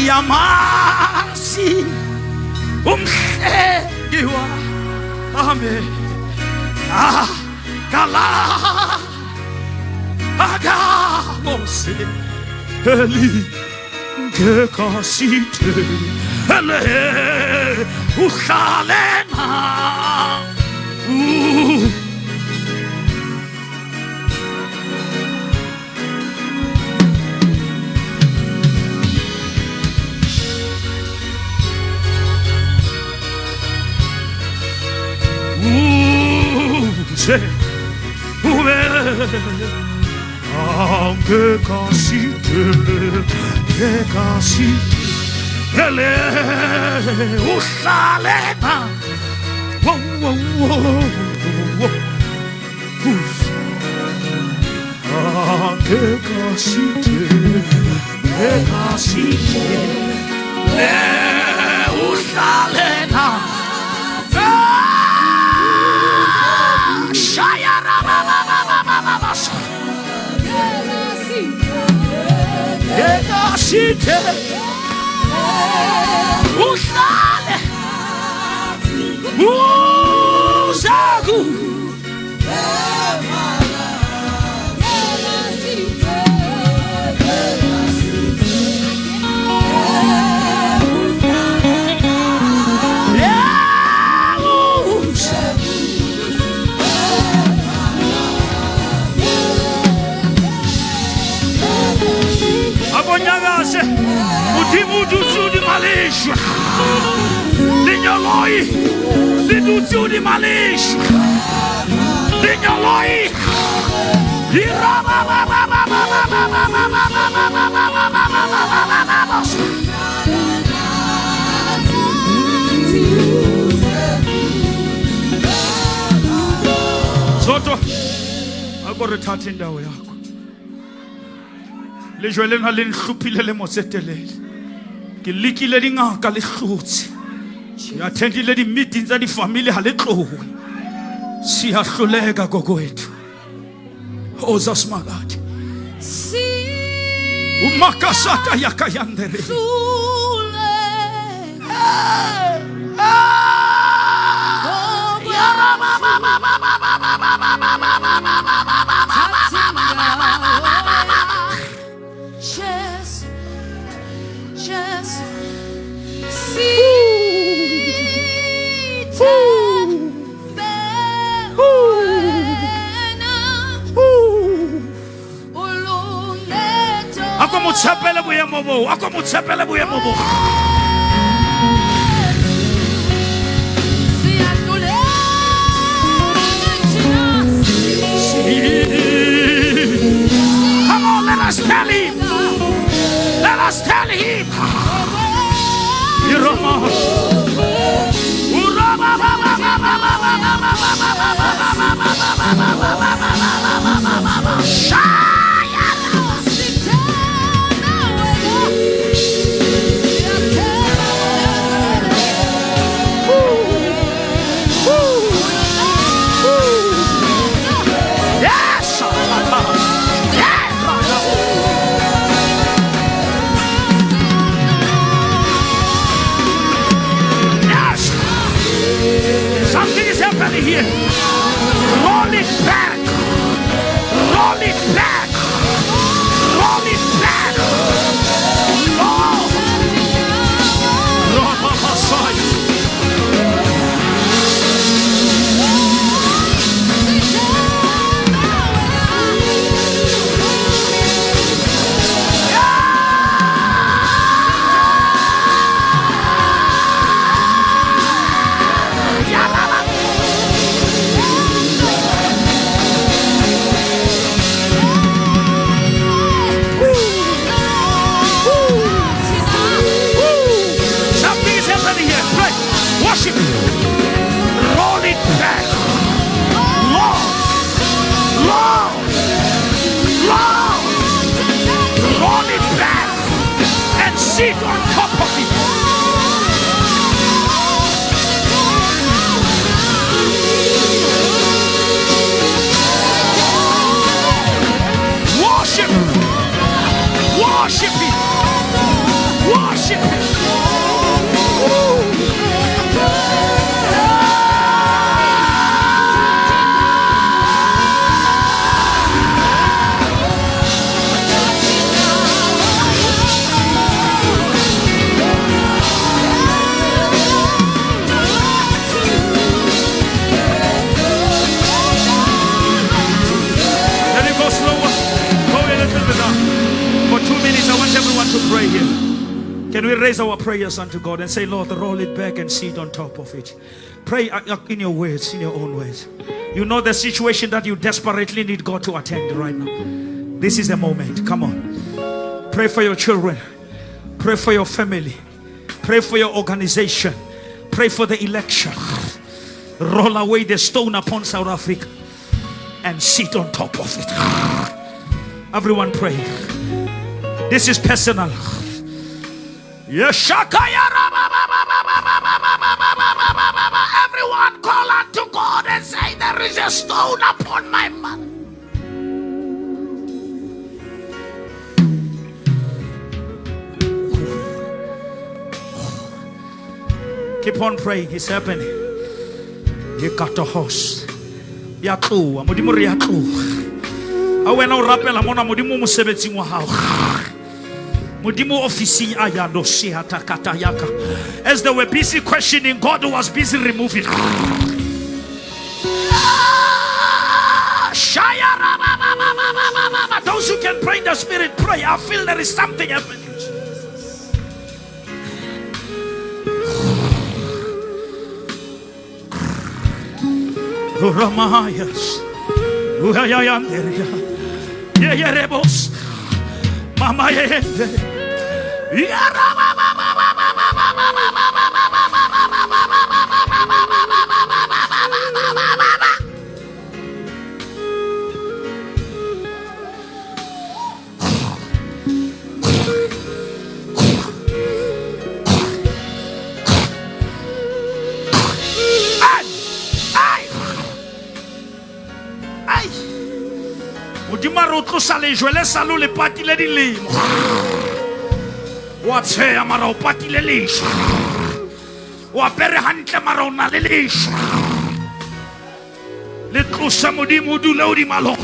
Yamasi umhlegiwa amen kala agabose eli ngekasite ele uhlalena ube angekasite ele uhlalena angekasite uhlalena Sekete uhlale uzaku Abonyagase utimudu sudi malisha linyoloi lidusudi malisha linyoloi Sesotho akorethatha indawo yakho le jwele na le nhluphile le motsetelele ke likile dingaka le hlotse ya thendile di meetings tsa di family ha le tlowe si a hloleka gogoethu oza smagadi umakasata yakayandere Akomutsapele buyemobo akomutsapele buyemobo Come on, let us tell him. Let us tell him. sit on top of it. Worship him. Worship him. Worship him. For 2 minutes, I want everyone to pray here. Can we raise our prayers unto God and say, Lord, roll it back and sit on top of it? Pray in your words, in your own words. You know the situation that you desperately need God to attend right now. This is the moment. Come on. Pray for your children. Pray for your family. Pray for your organization. Pray for the election. Roll away the stone upon South Africa and sit on top of it. Everyone pray. This is personal. Everyone call unto God and say, there is a stone upon my mouth. Keep on praying. It's happening. You got a horse. Yatu, amudimuri yatu. Awena urapela mona mudimu musebetsi wa hao. Mudimu ofisi ayado shihata katayaka. As they were busy questioning, God was busy removing. Those who can pray in the spirit, pray. I feel there is something happening. Ramayas. Yerebos, Mama Yende. Je laisse aller les parties les livres. What's here, Amaro party les lish. Wapere hantle marona les lish. Les troussa modi modu laudi malo.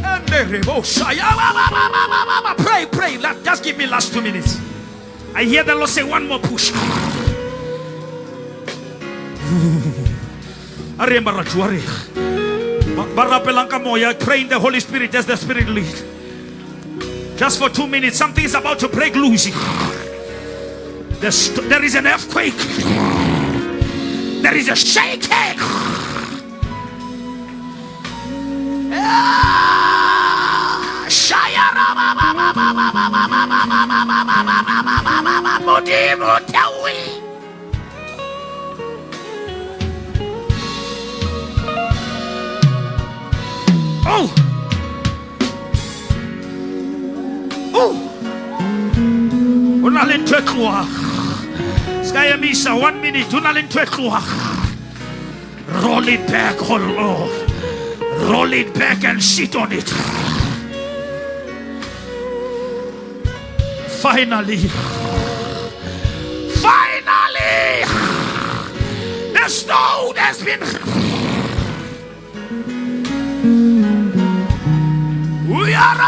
And the pray. Just give me last 2 minutes. I hear the Lord say one more push. Pray in the Holy Spirit as the Spirit leads. Just for 2 minutes, something is about to break loose. There is an earthquake. There is a shaking. Skyamisa, 1 minute. Roll it back, oh Lord. Roll it back and sit on it. Finally, the stone has been. We are.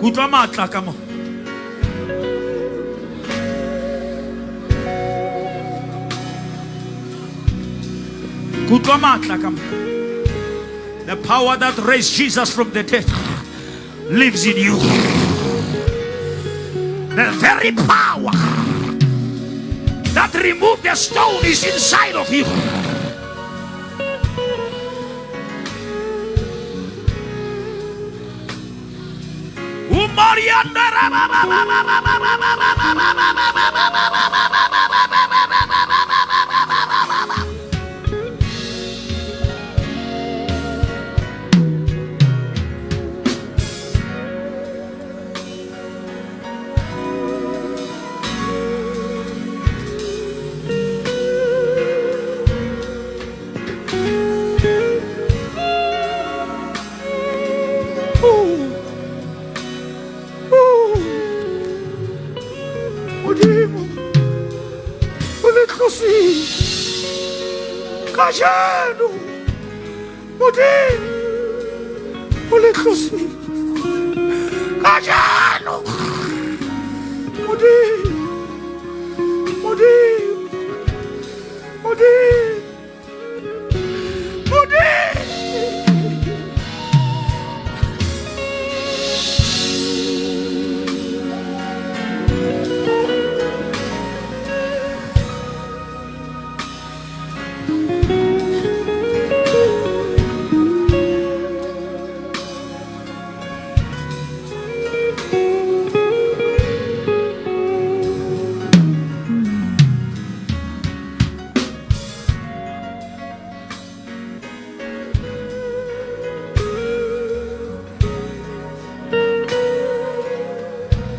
Kutwa matla kamo. Kutwa matla kamo. The power that raised Jesus from the dead lives in you. The very power that removed the stone is inside of you. Kajano, Modin, Oleklosi, Kajano, Modin, Modin, Modin, Modin.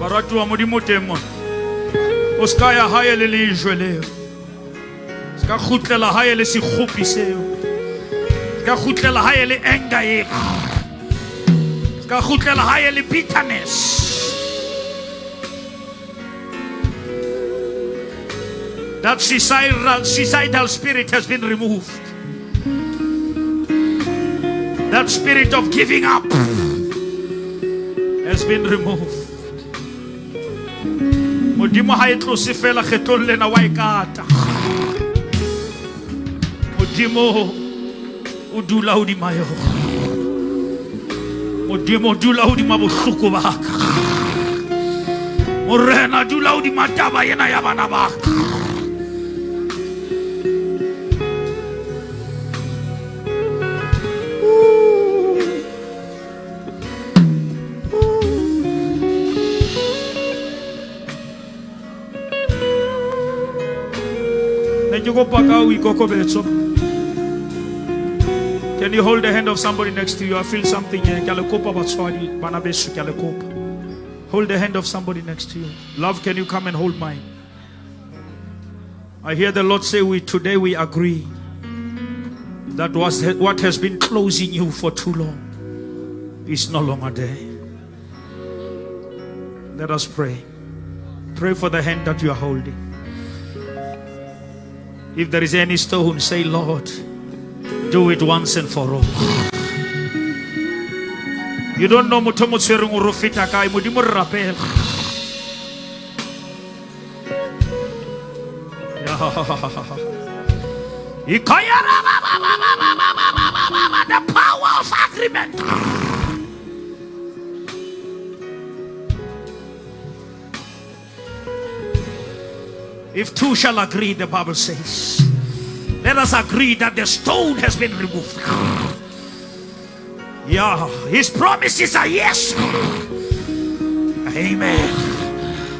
Baratu wa modimo temo o ska ya hae le lejwe leo ska khutlela hae le sekgopi seo ska khutlela hae le anger e ska khutlela hae le bitterness. That suicidal spirit has been removed. That spirit of giving up has been removed. Modimo ha itlose fela kgetlo lena wa ikata. Modimo o dula hodima yo. Modimo o dula hodima bohloko ba ka. Morena dula hodima taba yena ya bana ba ka. Can you hold the hand of somebody next to you? I feel something here. Hold the hand of somebody next to you. Love, can you come and hold mine? I hear the Lord say, today we agree that what has been closing you for too long is no longer there. Let us pray. Pray for the hand that you are holding. If there is any stone, say, Lord, do it once and for all. You don't know mutomo tserungu rufita kai mudimo rapel. The power of agreement. If two shall agree, the Bible says, let us agree that the stone has been removed. Yeah, his promises are yes. Amen.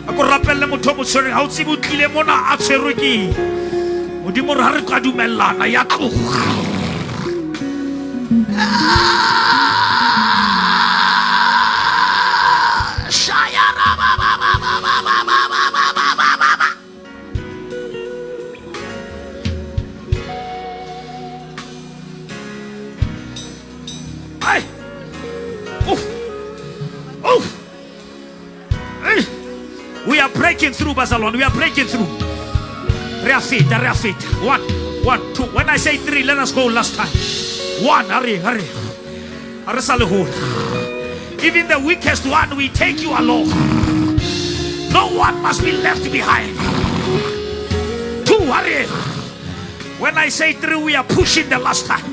Ako rapelle mo thomo tsore ha o tsi butlile mona a tshwerwe ke modimo re ka dumellana ya tlo. We are breaking through, Barcelona. We are breaking through. Reafit. 1, 2. When I say 3, let us go last time. 1, hurry. Even the weakest one, we take you along. No one must be left behind. 2, hurry. When I say 3, we are pushing the last time.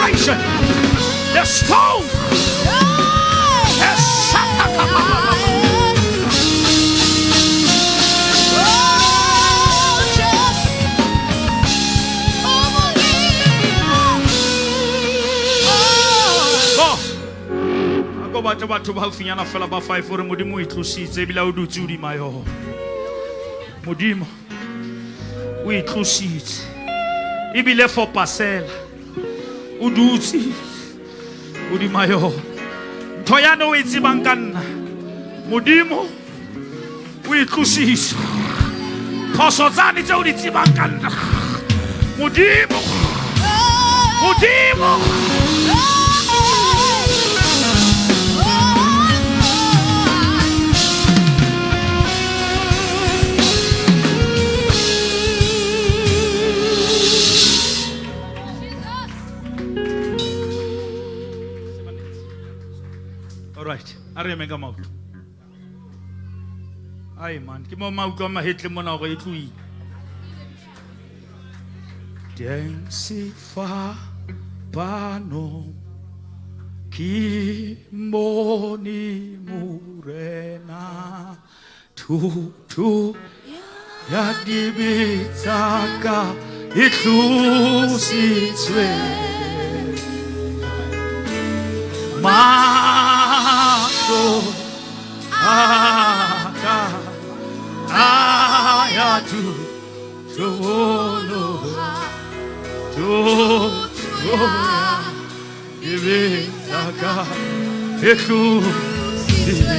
foundation. The stone. Batho ba haufinyana fela ba 5 hore modimo o itlositse ebile o dutse o dima yo. Modimo o itlositse ebile for parcela o dutse o dima yo. Ntho ya no o itsebang ka nna modimo o itlositse. Phoso tsane tse o di tsebang ka nna modimo Alright, are me ka mautlo. Ai man, ke mo mautlo ma hetle mona go etlui. Densi fa pano ki moni murena tu ya dibitsaka itlusitswe Mato aya tu ibisaka eklusitswe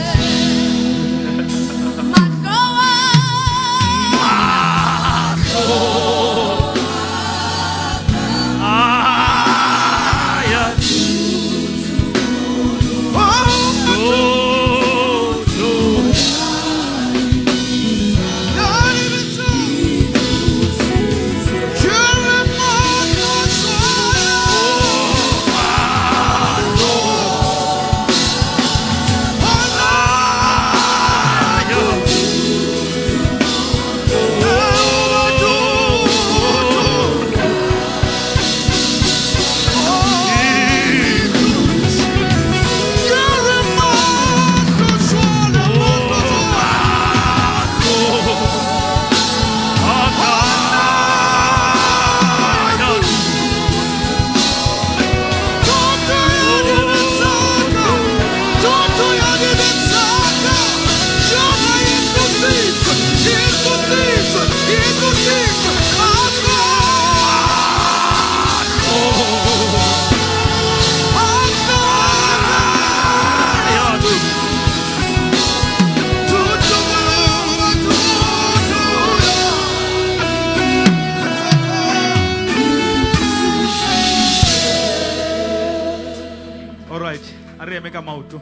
Mauto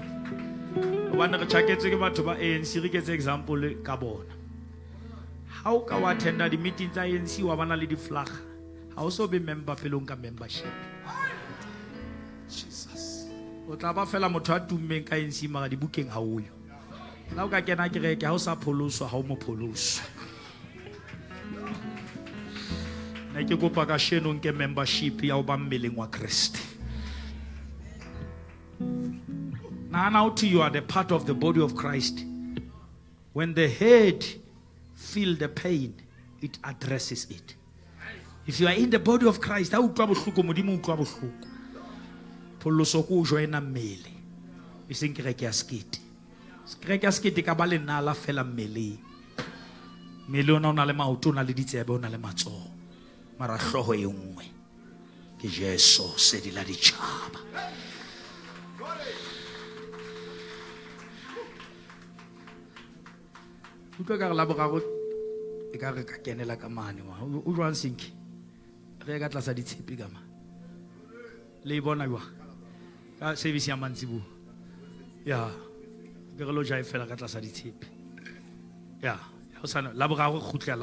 bana re tshaketse ke batho ba ANC re ketse example ka bona ha o ka wa attenda di meeting tsa ANC wa bana le di flag ha o so be member pelong ka membership Jesus o tla ba fela motho a tummeng ka ANC mara di bukeng ha o yo la o ka kena kereke ha o sa pholoswa ha o mo pholoswa na ke kopa ka sheno nke membership ya o ba mmeleng wa Christ. Now to you are the part of the body of Christ. When the head feel the pain, it addresses it. If you are in the body of Christ, how trouble modimo utlwa bohloko. Pholoso ko joina mmele. E seng kereke ya skete. Kereke ya skete ka ba le nala fela mmele. Mmele ona ona le maoto ona le ditsebe ona le matsoho. Mara hloho e nngwe. Ke Jesu sedi la ditjhaba. Utlwa ka re la bogago e ka re ka kenela ka mane wa o jwang sinki re ka tlasa ditshepi ka ma le bona jwa ka service ya mantsibu ya ke re lo jai fela ka tlasa ditshepi ya o sana la bogago khutla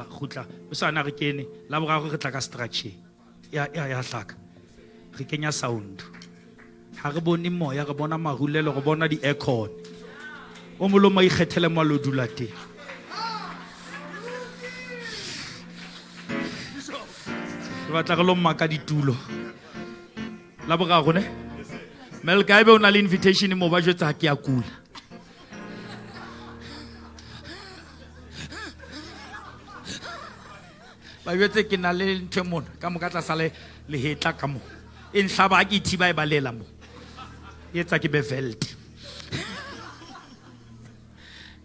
o sana re kene la bogago re tla ka structure ya hlaka re kenya sound ha re bone moya re bona marulelo re bona di aircon o molomo a ikgethele mo lo dula teng. Batla re lo maka ditulo La boraro ne Mel Nkebe o na le invitation mo ba jwetsa ke ya kula. Ba jwetse ke na le ntwe mona ka mo ka tla sale le hetla ka mo. E nhlaba ke thiba e balela mo. Yetsa ke be veld.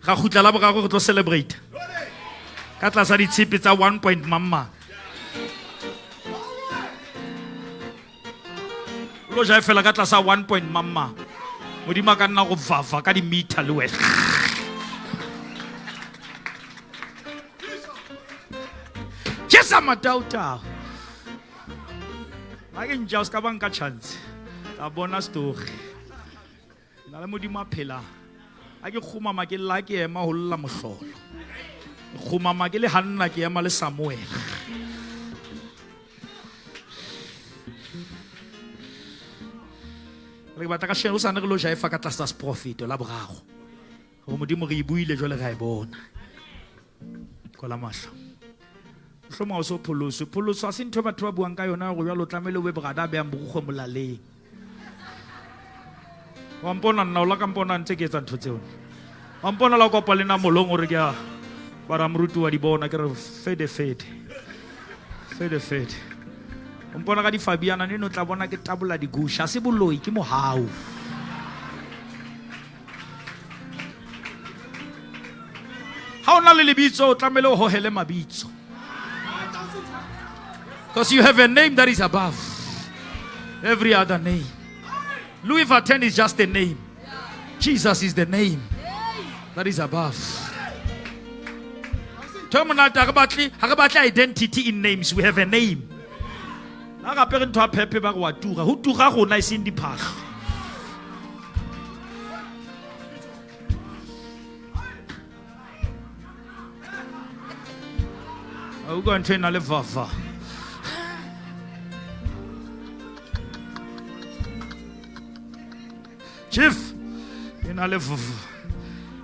Ga khutla la boraro re tlo celebrate. Ka tla sa di tshipi tsa 1 point mamma. Lo ja fela ka tla sa 1 point mamma. Modimo ka nna go vava ka di meter le wena. Jesa matauta. Ga ke ntja ska banka chance. Ta bona story. Na le modimo a phela. A ke khumama ke la ke ema ho lla mohlolo. Khumama ke le hanna ke ema le Samuel. Re batla ka sheno o sana re lo jaifa ka tlasa profit la boraro. Go modimo re ibuile jole ga e bona. Kola mahlo. Hloma o so pholoso a se ntho batho ba buang ka yona go jalo tlamele o be brada be ambugo molaleng. Wa mpona nna o la ka mpona ntse ke etsa ntho tseo. Wa mpona la kopa lena molong o re ke bara moruti wa di bona ke re fede. O mpona ka di Fabiana ne no tla bona ke tabola di gusha se boloi ke mohau. Ha ona le lebitso o tlamele o hohele mabitso. Because you have a name that is above every other name. Louis Vuitton is just a name. Jesus is the name that is above. Terminal Hagabatli identity in names. We have a name. Naga to a pepe ba wa tura. Who tura go nice in the park. I'll go and train a levafa. Chief, in a level.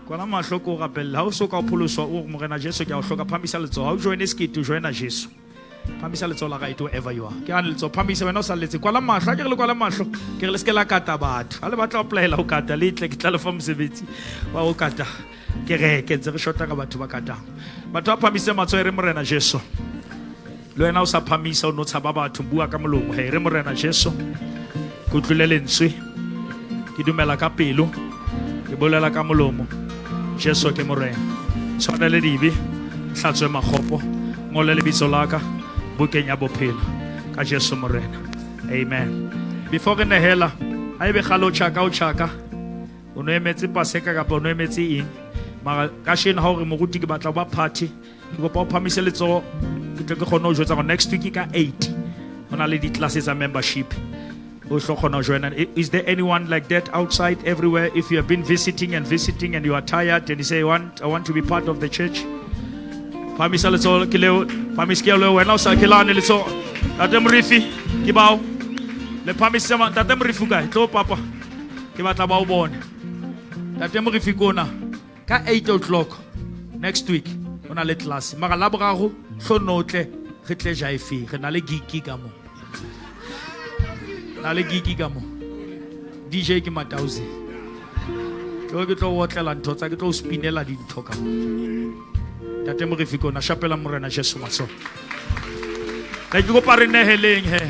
Kwana mahloko ga pella ha o soka o pholoswa o morena Jesu ke a o hloka phamisa letso ha o join Sekete o joina Jesu phamisa letso la right wherever you are ke a letso phamisa wena o sa letse kwala mahlo ke re le kwala mahlo ke re le skela kata batho ha le batla o playela o kata le itle ke tla le fa mosebetsi wa o kata ke re ke ntse re shota ka batho ba katang batho ba phamise matso re morena Jesu le wena o sa phamisa o no tshaba batho bua ka molomo he re morena Jesu go tlolele ntswe ke dumela ka pelo ke bolela ka molomo Jesu ke morena tshwana le dibe hlatswe magopo ngole le bitso laka bukeng ya bophelo ka Jesu morena amen. Before ke nehela a ebe galo tshaka o tshaka o no emetse paseka ka o no emetse eng mara ka shena ha re moruti ke batla ba party ke go pa phamise letso ke tle ke gone o jotsa go next week ka 8 ona le di classes a membership. Is there anyone like that outside everywhere? If you have been visiting and you are tired and you say, I want to be part of the church. Pamisa letso kileo pamiskelo wena sa kilane letso tatem rifi kibao le pamisa tatem rifu ga tlo papa ke batla ba o bone tatem rifi kona ka 8 o'clock next week ona le class mara la borago hlonotle re tle jaifi re na le gigi ka mo na le gigi ka mo DJ ke matausi ke tlo wotlela ntho tsa ke tlo spinela di ntho ka mo tate mo re fiko na shapela morena Jesu matso la ke go pare neheleng he